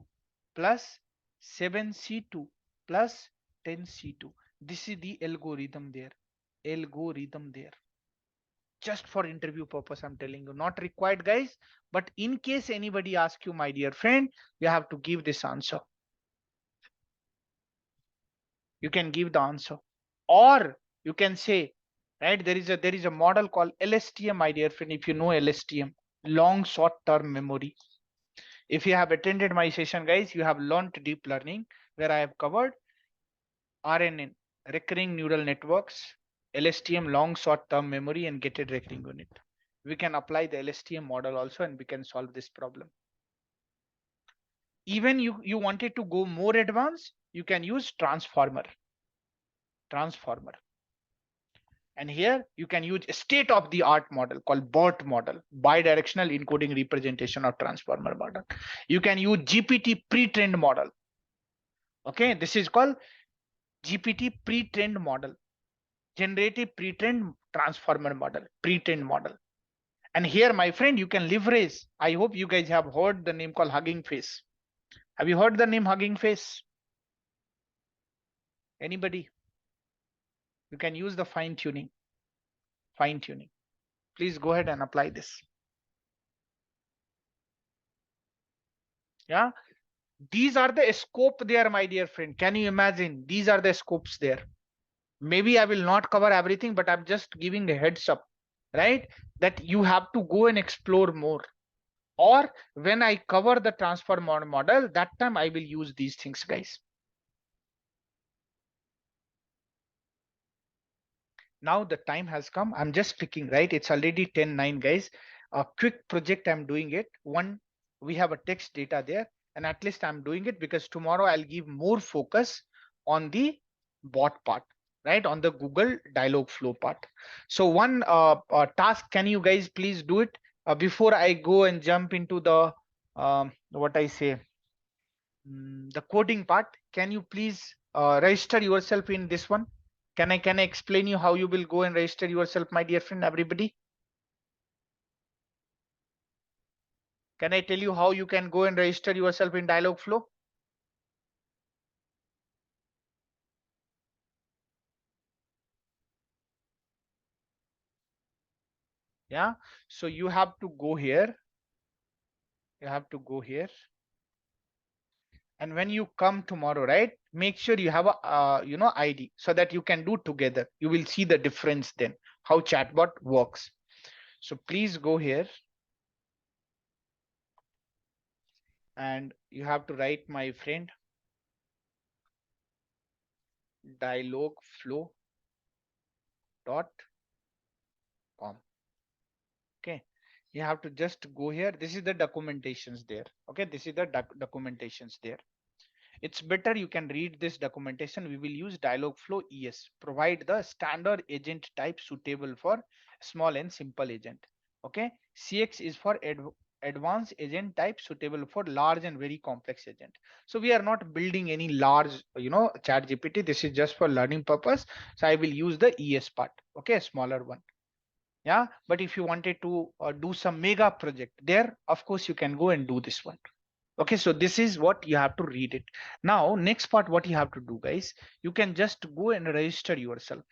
plus 7 C2 plus 10 C2. This is the algorithm there. Algorithm there. Just for interview purpose, I'm telling you, not required, guys. But in case anybody asks you, my dear friend, you have to give this answer. You can give the answer, or you can say, right? There is a model called LSTM, my dear friend. If you know LSTM, long short term memory. If you have attended my session, guys, you have learned deep learning, where I have covered RNN, recurring neural networks, LSTM, long short term memory, and gated recurring unit. We can apply the LSTM model also, and we can solve this problem. Even you wanted to go more advanced, you can use transformer. And here you can use a state-of-the-art model called BERT model, bidirectional encoding representation of transformer model. You can use GPT pre-trained model. Okay, this is called GPT pre-trained model, generative pre-trained transformer model, pre-trained model. And here, my friend, you can leverage. I hope you guys have heard the name called Hugging Face. Have you heard the name Hugging Face? Anybody? You can use the fine tuning. Fine tuning. Please go ahead and apply this. Yeah. These are the scope there, my dear friend. Can you imagine? These are the scopes there. Maybe I will not cover everything, but I'm just giving a heads up, right? That you have to go and explore more. Or when I cover the transformer model, that time I will use these things, guys. Now the time has come. I'm just clicking, right? It's already 10:09, guys. A quick project, I'm doing it. One, we have a text data there, and at least I'm doing it because tomorrow I'll give more focus on the bot part, right? On the Google dialog flow part. So one task, can you guys please do it before I go and jump into the what I say, the coding part? Can you please register yourself in this one? Can I explain you how you will go and register yourself, my dear friend, everybody? Can I tell you how you can go and register yourself in Dialogflow? Yeah, so you have to go here. You have to go here. And when you come tomorrow, right, make sure you have a ID so that you can do together. You will see the difference then, how chatbot works. So please go here and you have to write, my friend, dialogflow.com. Okay, you have to just go here. This is the documentations there. Okay, this is the documentations there. It's better you can read this documentation. We will use Dialogflow ES. Provide the standard agent type suitable for small and simple agent. Okay, CX is for advanced agent type suitable for large and very complex agent. So we are not building any large, chat GPT. This is just for learning purpose. So I will use the ES part. Okay, a smaller one. Yeah, but if you wanted to do some mega project there, of course you can go and do this one. Okay, so this is what you have to read it. Now next part, what you have to do, guys, you can just go and register yourself.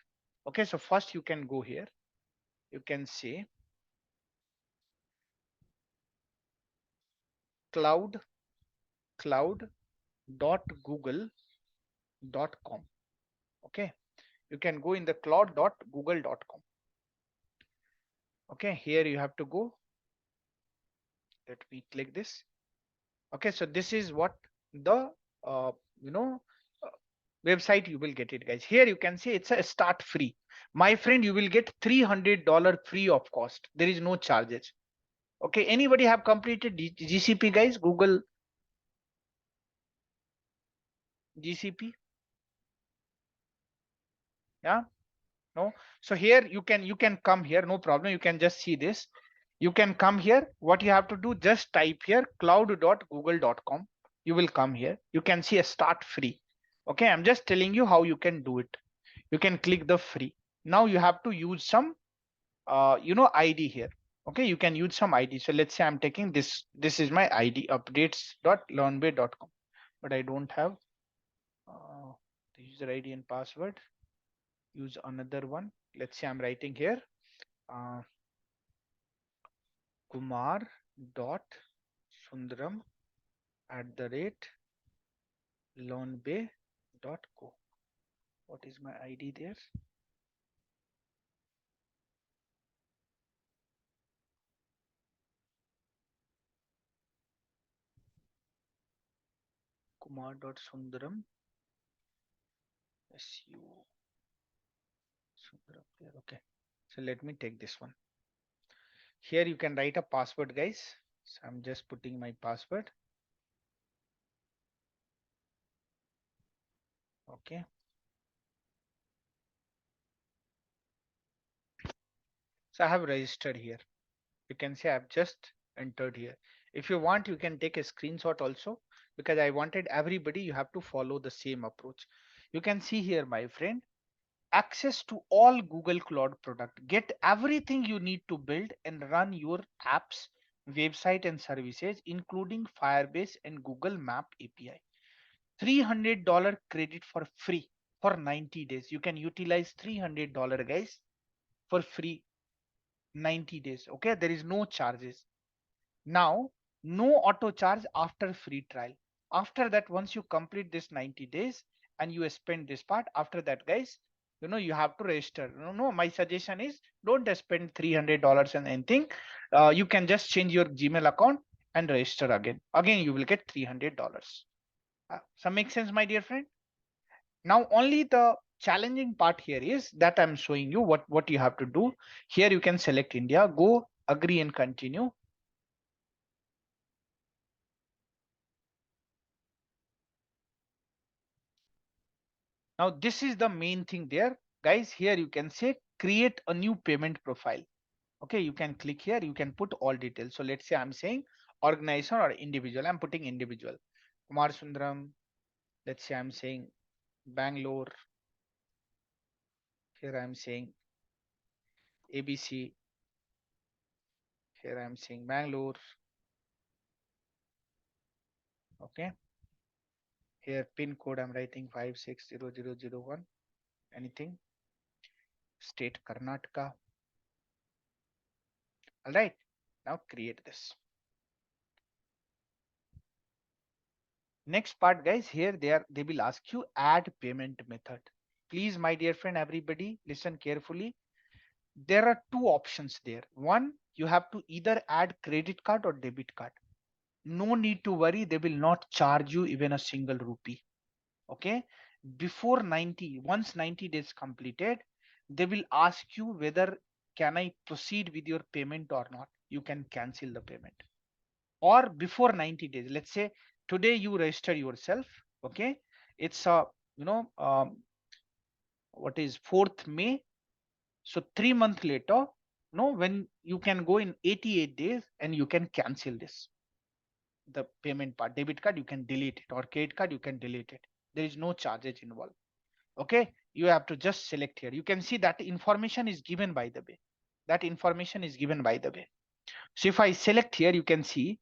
Okay, so first you can go here, you can say cloud.google.com. Okay, you can go in the cloud.google.com. Okay, here you have to go. Let me click this. Okay, so this is what the uh, you know uh, website you will get it, guys. Here you can see it's a start free. My friend, you will get $300 free of cost. There is no charges. Okay, anybody have completed GCP, guys? Google GCP? Yeah, no. So here you can come here, no problem. You can just see this. You can come here. What you have to do, just type here cloud.google.com. You will come here. You can see a start free. Okay, I'm just telling you how you can do it. You can click the free. Now you have to use some ID here. Okay, you can use some ID. So let's say I'm taking this is my ID, updates.learnbay.com, but I don't have the user ID and password. Use another one. Let's say I'm writing here Kumar dot Sundaram @learnbay.co. What is my ID there? Kumar.Sundaram SU Sundaram there. Okay, so let me take this one. Here you can write a password, guys. So I'm just putting my password. Okay. So I have registered here. You can see I've just entered here. If you want, you can take a screenshot also. because I wanted everybody, you have to follow the same approach. You can see here, my friend, access to all Google Cloud product. Get everything you need to build and run your apps, website and services, including Firebase and Google Map API. $300 credit for free for 90 days. You can utilize $300 guys for free 90 days. Okay, there is no charges. Now, no auto charge after free trial. After that, once you complete this 90 days and you spend this part, after that, guys, you have to register. No, my suggestion is don't spend $300 and anything. You can just change your Gmail account and register again. Again, you will get $300. Some make sense, my dear friend? Now, only the challenging part here is that I'm showing you what you have to do. Here you can select India, go agree and continue. Now this is the main thing there, guys. Here you can say create a new payment profile. Okay, you can click here, you can put all details. So let's say I'm saying organization or individual. I'm putting individual. Kumar Sundaram. Let's say I'm saying Bangalore. Here I'm saying ABC. Here I'm saying Bangalore. Okay. Here pin code I'm writing 560001. Anything. State Karnataka. All right. Now create this. Next part, guys, here they will ask you add payment method. Please, my dear friend, everybody listen carefully. There are two options there. One, you have to either add credit card or debit card. No need to worry, they will not charge you even a single rupee. Okay, before 90, once 90 days completed, they will ask you whether can I proceed with your payment or not. You can cancel the payment. Or before 90 days, let's say today you register yourself. Okay, it's a what is 4th May. So 3 months later, no, when you can go in 88 days and you can cancel this. The payment part, debit card, you can delete it, or credit card, you can delete it. There is no charges involved. Okay, you have to just select here. You can see that information is given by the way. That information is given by the way. So if I select here, you can see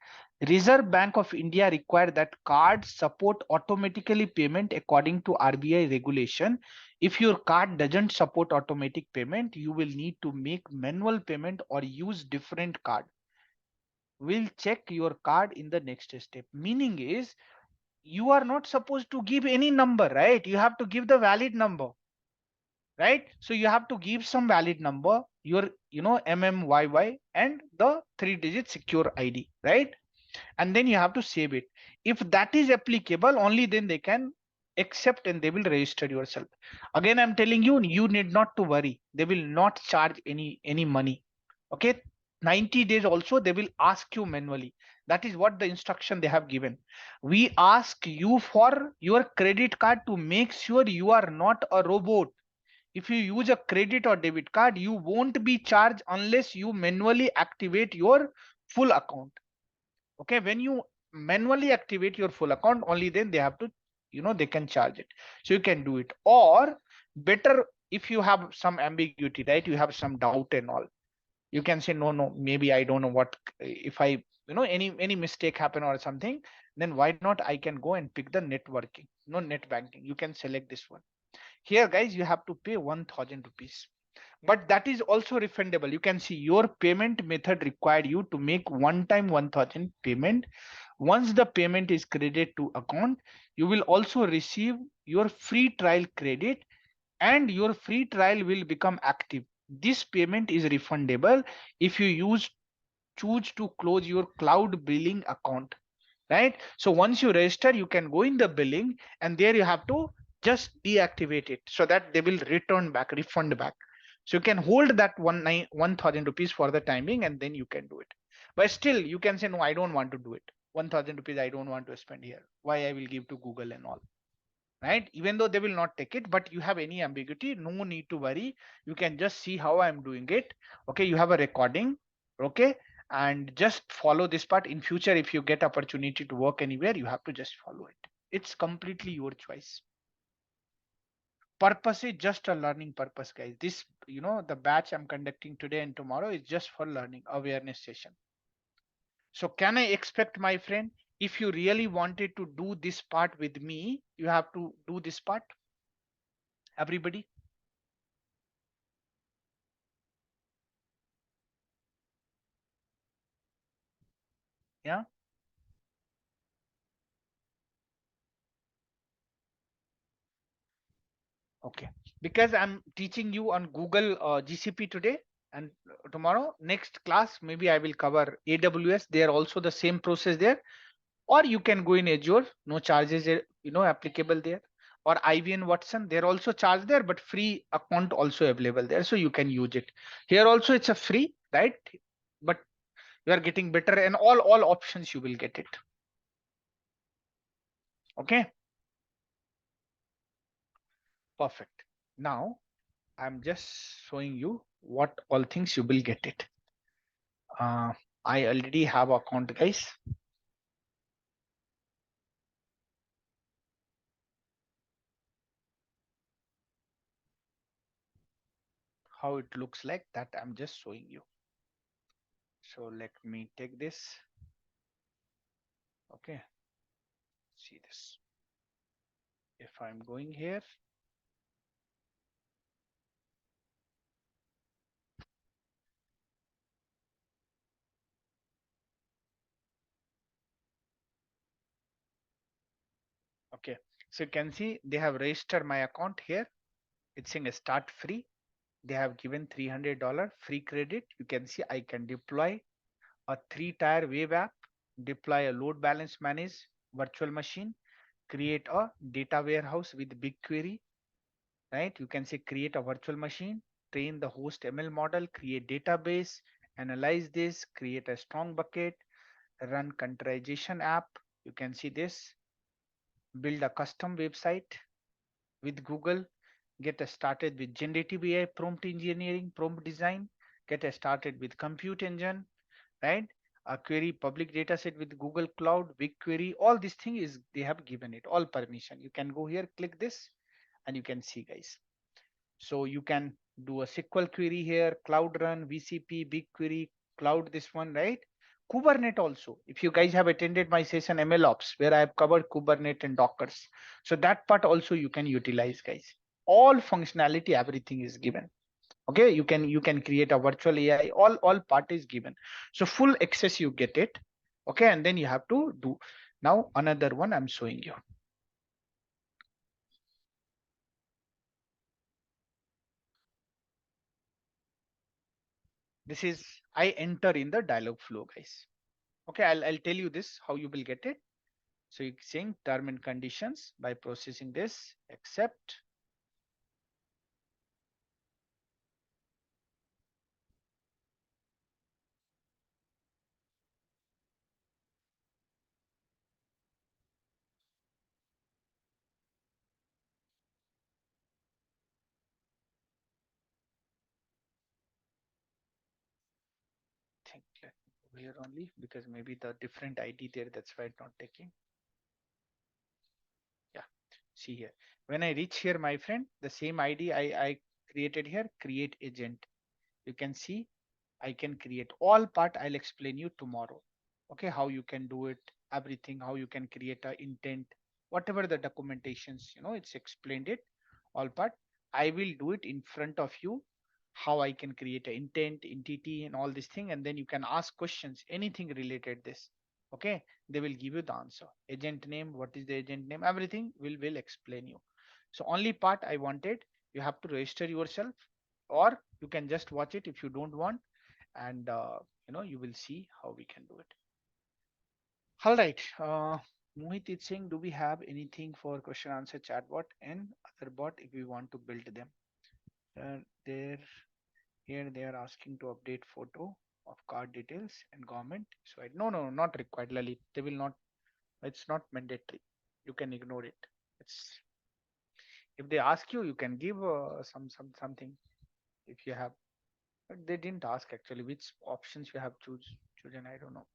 Reserve Bank of India require that cards support automatically payment according to RBI regulation. If your card doesn't support automatic payment, you will need to make manual payment or use different card. We'll check your card in the next step. Meaning is you are not supposed to give any number, right? You have to give the valid number, right? So you have to give some valid number, your MMYY and the 3-digit secure ID, right? And then you have to save it. If that is applicable, only then they can accept and they will register yourself. Again, I'm telling you, you need not to worry. They will not charge any money. Okay, 90 days also they will ask you manually. That is what the instruction they have given. We ask you for your credit card to make sure you are not a robot. If you use a credit or debit card, you won't be charged unless you manually activate your full account. Okay, when you manually activate your full account, only then they have to, they can charge it. So you can do it. Or better, if you have some ambiguity, right, you have some doubt and all, you can say no, maybe I don't know what, if I any mistake happen or something, then why not I can go and pick the networking, net banking. You can select this one. Here guys, you have to pay 1000 rupees, but that is also refundable. You can see your payment method required you to make one time 1000 payment. Once the payment is credited to account, you will also receive your free trial credit and your free trial will become active. This payment is refundable if you choose to close your cloud billing account, right? So once you register, you can go in the billing and there you have to just deactivate it so that they will return back, refund back. So you can hold that 1000 rupees for the timing and then you can do it. But still you can say, no, I don't want to do it. 1000 rupees I don't want to spend here. Why I will give to Google and all, right? Even though they will not take it, but you have any ambiguity, no need to worry. You can just see how I'm doing it. Okay, you have a recording. Okay, and just follow this part. In future, if you get opportunity to work anywhere, you have to just follow it. It's completely your choice. Purpose is just a learning purpose, guys. This, the batch I'm conducting today and tomorrow is just for learning awareness session. So can I expect, my friend, if you really wanted to do this part with me, you have to do this part, everybody? Yeah. Okay, because I'm teaching you on Google GCP today, and tomorrow next class maybe I will cover AWS. They are also the same process there, or you can go in Azure, no charges, applicable there, or IBM Watson. They're also charged there, but free account also available there, so you can use it. Here also it's a free, right? But you are getting better, and all options you will get it. Okay, perfect. Now I'm just showing you what all things you will get it. I already have account, guys. How it looks like that I'm just showing you. So let me take this. Okay, see this. If I'm going here, okay, so you can see they have registered my account here. It's saying a start free. They have given $300 free credit. You can see I can deploy a 3-tier web app, deploy a load balance manage virtual machine, create a data warehouse with BigQuery, right? You can say create a virtual machine, train the host ML model, create database, analyze this, create a strong bucket, run containerization app. You can see this, build a custom website with Google, get started with generative AI, prompt engineering, prompt design, get started with compute engine, right? A query public data set with Google Cloud, BigQuery, all this thing is they have given it all permission. You can go here, click this, and you can see, guys. So you can do a SQL query here, Cloud Run, VCP, BigQuery, Cloud, this one, right? Kubernetes also. If you guys have attended my session MLOps, where I have covered Kubernetes and Dockers, so that part also you can utilize, guys. All functionality, everything is given. Okay, you can create a virtual AI. All part is given. So full access you get it. Okay, and then you have to do. Now another one I'm showing you. This is I enter in the dialog flow, guys. Okay, I'll tell you this how you will get it. So you're saying term and conditions by processing this, accept. Think let me go here only because maybe the different ID there, that's why it's not taking. Yeah, see here. When I reach here, my friend, the same ID I created here, create agent. You can see I can create all part. I'll explain you tomorrow. Okay, how you can do it, everything, how you can create a intent, whatever the documentations, it's explained it, all part. I will do it in front of you, how I can create an intent, entity, and all this thing, and then you can ask questions, anything related this. Okay, they will give you the answer. Agent name, what is the agent name, everything will explain you. So only part I wanted, you have to register yourself, or you can just watch it if you don't want, and you will see how we can do it. All right, Mohit is saying, do we have anything for question answer chatbot and other bot if we want to build them? There here they are asking to update photo of card details and government. So no, not required, Lalit. They will not. It's not mandatory. You can ignore it. It's if they ask you, you can give something if you have. But they didn't ask actually which options you have choose. Children, I don't know.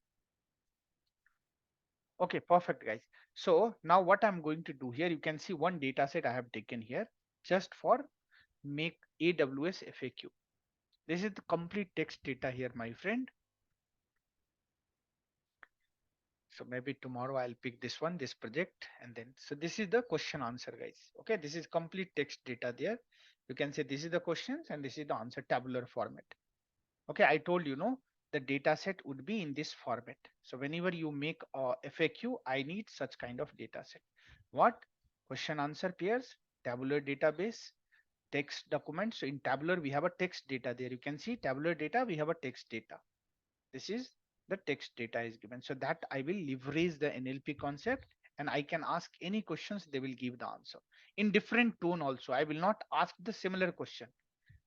Okay, perfect, guys. So now what I'm going to do here, you can see one data set I have taken here just for make AWS FAQ. This is the complete text data here, my friend. So maybe tomorrow I'll pick this one, this project, and then, so this is the question answer, guys. Okay, this is complete text data there. You can say this is the questions and this is the answer, tabular format. Okay, I told you, no, the data set would be in this format. So whenever you make a FAQ, I need such kind of data set. What? Question answer pairs, tabular database, text document. So in tabular, we have a text data there. You can see tabular data, we have a text data. This is the text data is given. So that I will leverage the NLP concept and I can ask any questions, they will give the answer in different tone also. I will not ask the similar question.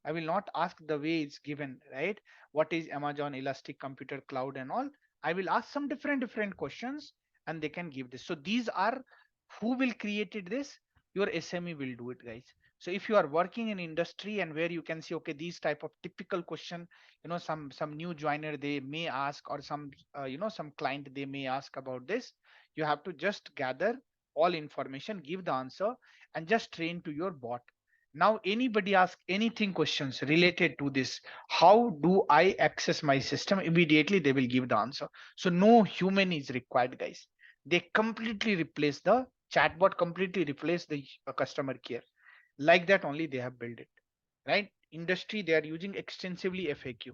I will not ask the way it's given, right? What is Amazon Elastic Computer Cloud and all? I will ask some different questions and they can give this. So these are who will created this? Your SME will do it, guys. So if you are working in industry and where you can see, okay, these type of typical question, you know, some new joiner they may ask, or some some client they may ask about this. You have to just gather all information, give the answer, and just train to your bot. Now anybody ask anything questions related to this, how do I access my system, immediately they will give the answer. So no human is required, guys. They completely replace the chatbot, completely replace the customer care. Like that only they have built it, right? Industry, they are using extensively FAQ.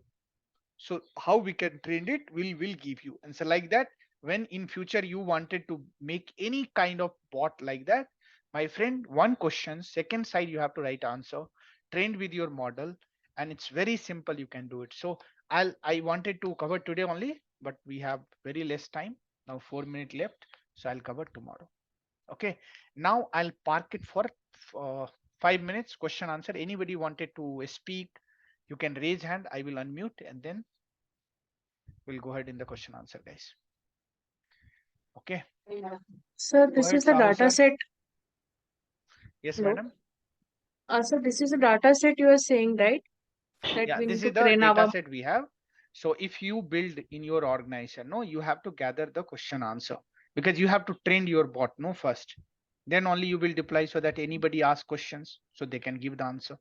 So how we can train it, will give you. And so like that, when in future you wanted to make any kind of bot like that, my friend, one question, second side you have to write answer, trained with your model, and it's very simple, you can do it. So I wanted to cover today only, but we have very less time now, 4 minutes left, so I'll cover tomorrow. Okay, now I'll park it for uh, 5 minutes, question answer. Anybody wanted to speak, you can raise hand, I will unmute, and then we'll go ahead in the question answer, guys. Okay. Sir, Go this ahead, is the Sahu data sir. set. Yes, Hello. madam. So this is the data set you are saying, right? That Yeah, we this need is to the train data our. set we have. So if you build in your organization, no, you have to gather the question answer, because you have to train your bot, no, first. Then only you will deploy, so that anybody asks questions, so they can give the answer.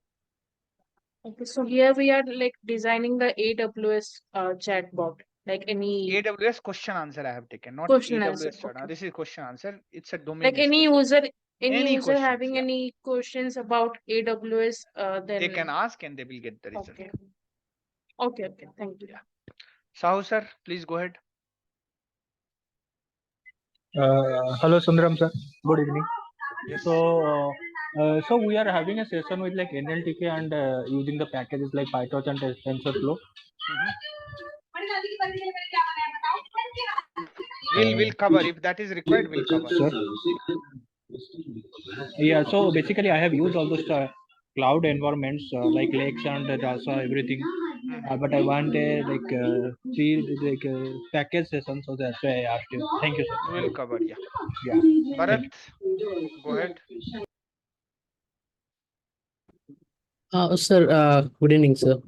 Okay, so here we are like designing the AWS chatbot, like any AWS question answer I have taken, not question answer. AWS chat. Now Okay. this is question answer. It's a Like domain any specific. user, Any questions, having yeah, any questions about AWS, they can then ask and they will get the result. okay. Okay, okay, thank you. Yeah. Sahu sir, please go ahead. Hello Sundaram sir, good evening. Yes. So we are having a session with like NLTK and using the packages like PyTorch and TensorFlow. We'll cover, if that is required, we'll cover. Sir. Yeah, so basically I have used all those cloud environments like lakes and Jasa, everything. But I want a package session, so that's why I asked you. Thank you, sir. We'll cover, yeah. Yeah. Bharat, go ahead. Sir, good evening, sir.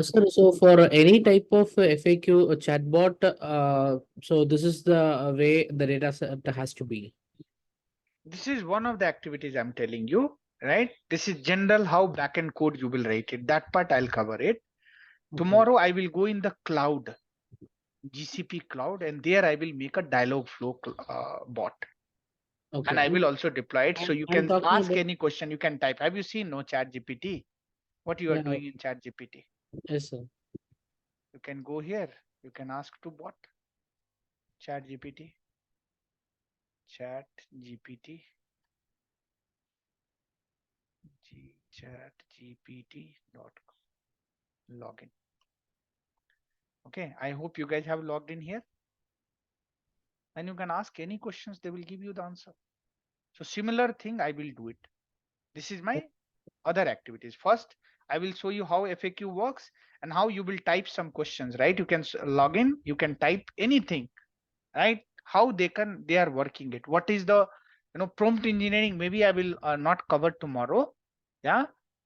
Sir, so for any type of FAQ chatbot, so this is the way the data set has to be. This is one of the activities I'm telling you, right? This is general how backend code you will write it. That part I'll cover it. Tomorrow I will go in the cloud, GCP cloud, and there I will make a dialog flow bot. Okay. And I will also deploy it. So you I'm can talking ask about- any question, you can type. Have you seen no Chat GPT? What you are Yeah. doing in Chat GPT? Yes, sir. You can go here. You can ask to bot. Chat GPT. Chat GPT. chatgpt.com. Login. Okay, I hope you guys have logged in here. And you can ask any questions, they will give you the answer. So similar thing, I will do it. This is my other activities. First, I will show you how FAQ works and how you will type some questions, right? You can log in, you can type anything, right? How they are working it. What is the, prompt engineering? Maybe I will not cover tomorrow. Yeah.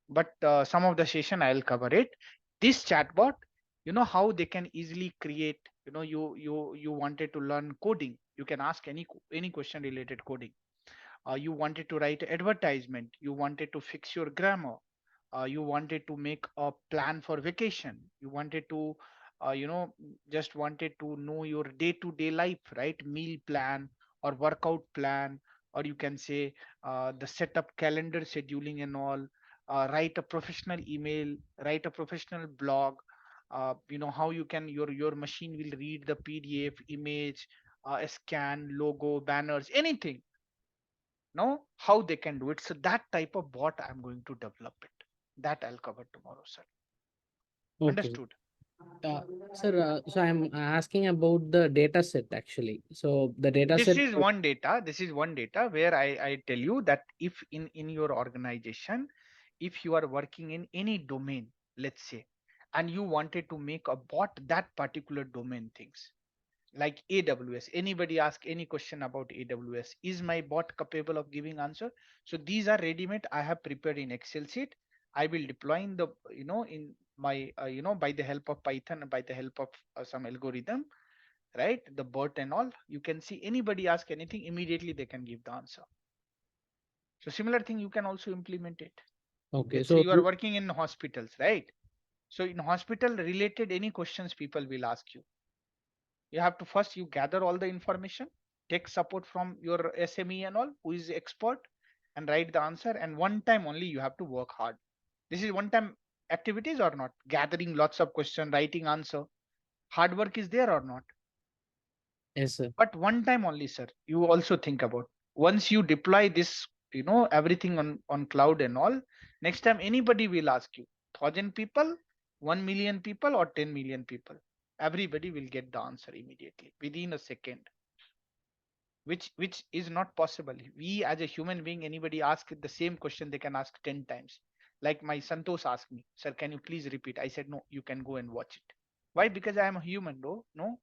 But some of the session I'll cover it. This chatbot You know how they can easily create, you know, you wanted to learn coding, you can ask any question related coding. You wanted to write advertisement, you wanted to fix your grammar, you wanted to make a plan for vacation, you wanted to you know, just wanted to know your day to day life, right? Meal plan or workout plan, or you can say the setup calendar scheduling and all. Write a professional email, write a professional blog. You know how you can, your machine will read the PDF image, scan logo, banners, anything. Know how they can do it. So that type of bot I'm going to develop it. That I'll cover tomorrow, sir. Okay. Understood? Uh, Sir, so I'm asking about the data set actually. So the data This set. is one data. This is one data where I tell you that if in your organization, if you are working in any domain, let's say, and you wanted to make a bot that particular domain things, like AWS. Anybody ask any question about AWS, is my bot capable of giving answer? So these are ready-made. I have prepared in Excel sheet. I will deploy in the, you know, in my you know, by the help of Python and by the help of some algorithm, right? The bot and all. You can see anybody ask anything, immediately they can give the answer. So similar thing you can also implement it. Okay, Let's say so you are working in hospitals, right? So in hospital related any questions people will ask you, you have to first you gather all the information, take support from your SME and all who is expert, and write the answer. And one time only you have to work hard. This is one time activities or not? Gathering lots of question, writing answer. Hard work is there or not? yes, sir. But one time only, sir. You also think about, once you deploy this, you know, everything on cloud and all, next time anybody will ask you, 1,000 people, 1 million people, or 10 million people, everybody will get the answer immediately within a second, which is not possible. We as a human being, anybody ask the same question, they can ask 10 times. Like my Santosh asked me, sir, can you please repeat? I said, no, you can go and watch it. Why? Because I am a human, no.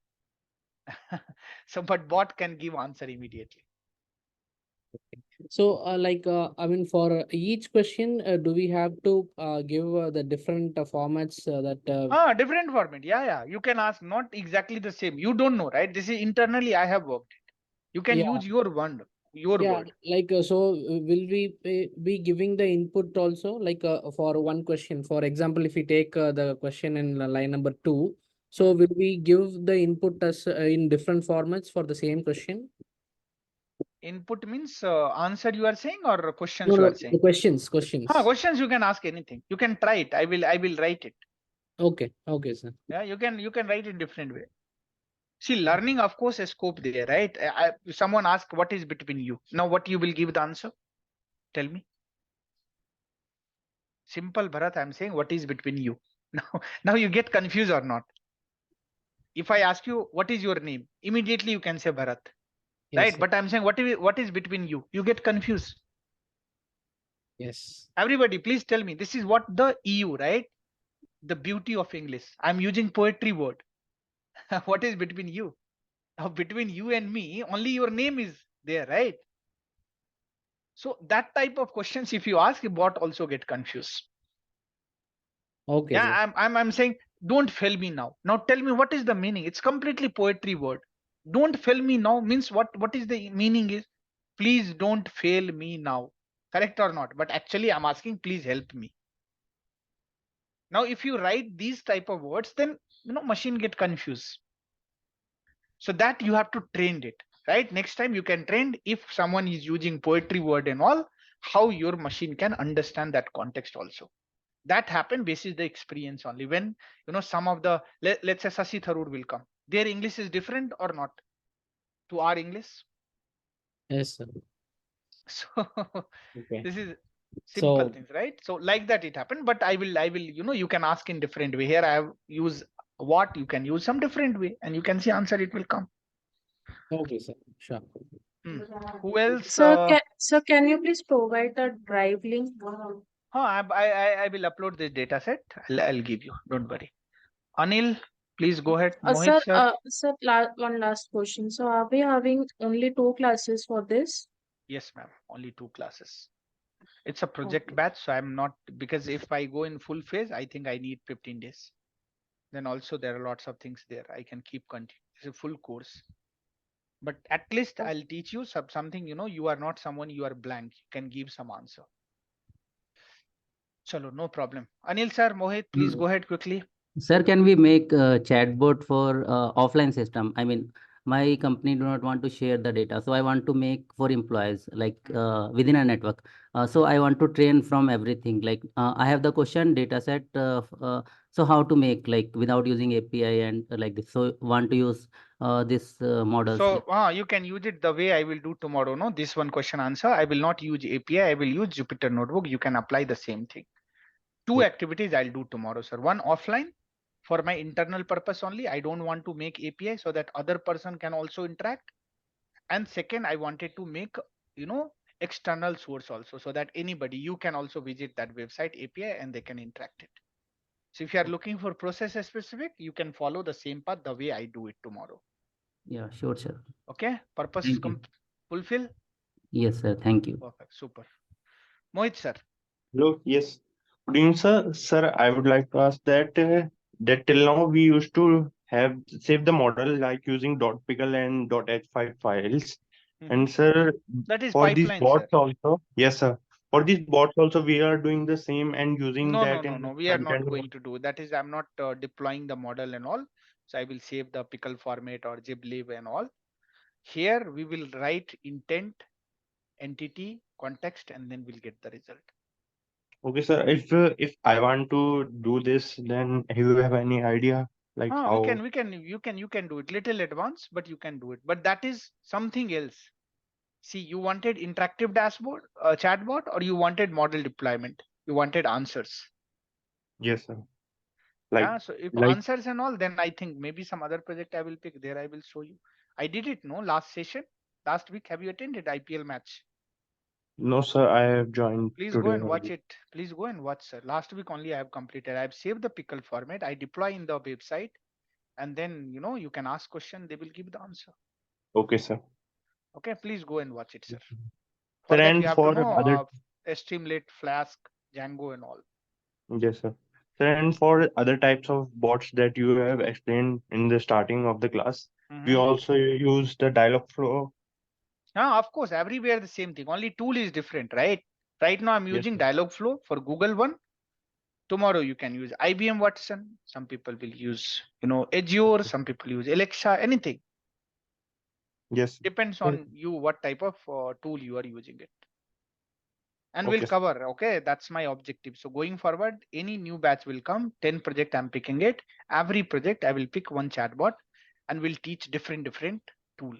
So but bot can give answer immediately. So, I mean, for each question, do we have to give the different formats that? Different format. Yeah. You can ask not exactly the same. You don't know, right? This is internally I have worked it. You can Yeah, use your word, your yeah. word. Will we be giving the input also? Like, for one question, for example, if we take the question in line number 2, so Hmm. will we give the input as in different formats for the same question? Input means answer you are saying, or No, questions you no, are the saying. questions. Questions you can ask anything. You can try it. I will write it. Okay, sir. Yeah, you can write it different way. See, learning, of course, a scope there, right? Someone ask what is between you. Now, what you will give the answer? Tell me. Simple, Bharat. I'm saying what is between you. Now you get confused or not? If I ask you what is your name, immediately you can say Bharat, Yes, right? sir. But I'm saying what is between you? You get confused. Yes. Everybody, please tell me. This is what the EU, right? The beauty of English. I'm using poetry word. What is between you? Now, between you and me, only your name is there, right? So that type of questions, if you ask, bot also get confused. Okay, Yeah, sir. I'm saying, don't fail me now. Now tell me what is the meaning. It's completely poetry word. Don't fail me now means what is the meaning is, please don't fail me now. Correct or not? But actually I'm asking, please help me. Now if you write these type of words, then machine get confused. So that you have to train it, right? Next time you can train, if someone is using poetry word and all, how your machine can understand that context also. That happen basis the experience only. When some of the let's say Sasi Tharoor will come, their English is different or not to our English. Yes, sir. So Okay. this is simple So, things, right? So like that it happened. But I will you can ask in different way. Here I have used what, you can use some different way and you can see answer, it will come. okay, sir. Sure. Hmm. Who else? Sir, can you please provide the drive link? I will upload this data set. I'll give you, don't worry. Anil, please go ahead. Mohit sir. Sir, one last question. So, are we having only 2 classes for this? Yes, ma'am. Only 2 classes. It's a project Okay. batch, so I'm not, because if I go in full phase, I think I need 15 days. then also there are lots of things there. I can keep continue. It's a full course. But at least I'll teach you something, you are not someone, you are blank. You can give some answer. Chalo, no problem. Anil sir, Mohit, please go ahead quickly. Sir, can we make a chatbot for offline system? I mean, my company do not want to share the data, so I want to make for employees like within a network. So I want to train from everything. Like I have the question data set. So how to make like without using API and like this? So want to use this models. So you can use it the way I will do tomorrow. No, this one question answer. I will not use API. I will use Jupyter Notebook. You can apply the same thing. Two activities I'll do tomorrow, sir. One offline for my internal purpose only. I don't want to make API so that other person can also interact. And second, I wanted to make, external source also so that anybody, you can also visit that website API and they can interact it. So if you are looking for process specific, you can follow the same path the way I do it tomorrow. Yeah, sure, sir. Okay, purpose Thank you. fulfill. Yes, sir. Thank you. Perfect, super. Mohit sir. Hello, yes. Good evening, sir. Sir, I would like to ask that till now we used to have save the model like using .pickle and .h5 files. And sir, That is for these pipeline, sir. bots also, yes, sir. For these bots also, we are doing the same and using No, that in the we are front not end. going to do that. Is I'm not deploying the model and all. So I will save the pickle format or ziblib and all. Here we will write intent, entity, context, and then we'll get the result. Okay, sir. If I want to do this, then you have any idea like how? You can do it little advanced, but you can do it. But that is something else. See, you wanted interactive dashboard, chatbot, or you wanted model deployment. You wanted answers. Yes, sir. Yeah. So if like answers and all, then I think maybe some other project I will pick. There I will show you. I did it no last session, last week. Have you attended IPL match? no, sir. I have joined Please go today and watch only. it. Please go and watch, sir. Last week only I have completed. I have saved the pickle format. I deploy in the website, and then you can ask question. They will give the answer. Okay, sir. Okay, please go and watch it, sir. Sir, For that you and have to for know other Streamlit, Flask, Django, and all. Yes, sir. Sir, and for other types of bots that you have explained in the starting of the class, we also use the dialog flow. Of course, everywhere the same thing. Only tool is different, right? Right now I'm Yes, using sir. Dialogflow for Google one. Tomorrow you can use IBM Watson. Some people will use, Azure. Some people use Alexa. Anything Yes. depends Sir. on you what type of tool you are using it. And we'll Okay, sir. cover. Okay, that's my objective. So going forward, any new batch will come. 10 project I'm picking it. Every project I will pick one chatbot, and we'll teach different tool.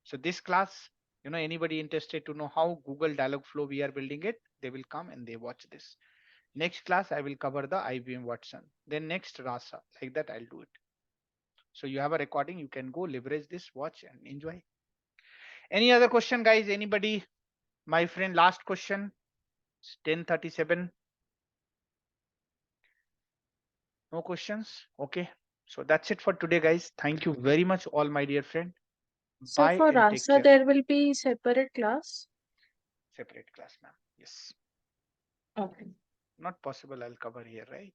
So this class, anybody interested to know how Google Dialogflow we are building it, they will come and they watch this. Next class, I will cover the IBM Watson. Then next Rasa, like that I'll do it. So you have a recording, you can go leverage this, watch and enjoy. Any other question, guys? Anybody? My friend, last question. It's 10:37. No questions? Okay. So that's it for today, guys. Thank you very much, all my dear friend. So Bye for and take Rasa, care. there will be separate class. Separate class, ma'am. Yes. Okay. Not possible. I'll cover here, right?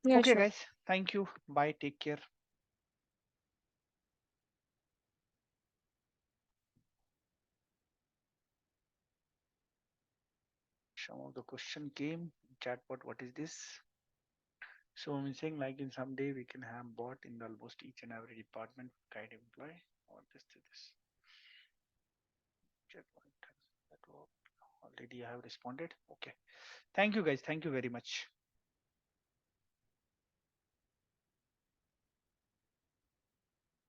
Yeah, Okay, sure. guys. Thank you. Bye. Take care. Some of the question came. Chatbot, what is this? So I'm saying like in some day we can have bot in almost each and every department, guide employee or this to this. Chatbot that already I have responded. Okay. Thank you guys. Thank you very much.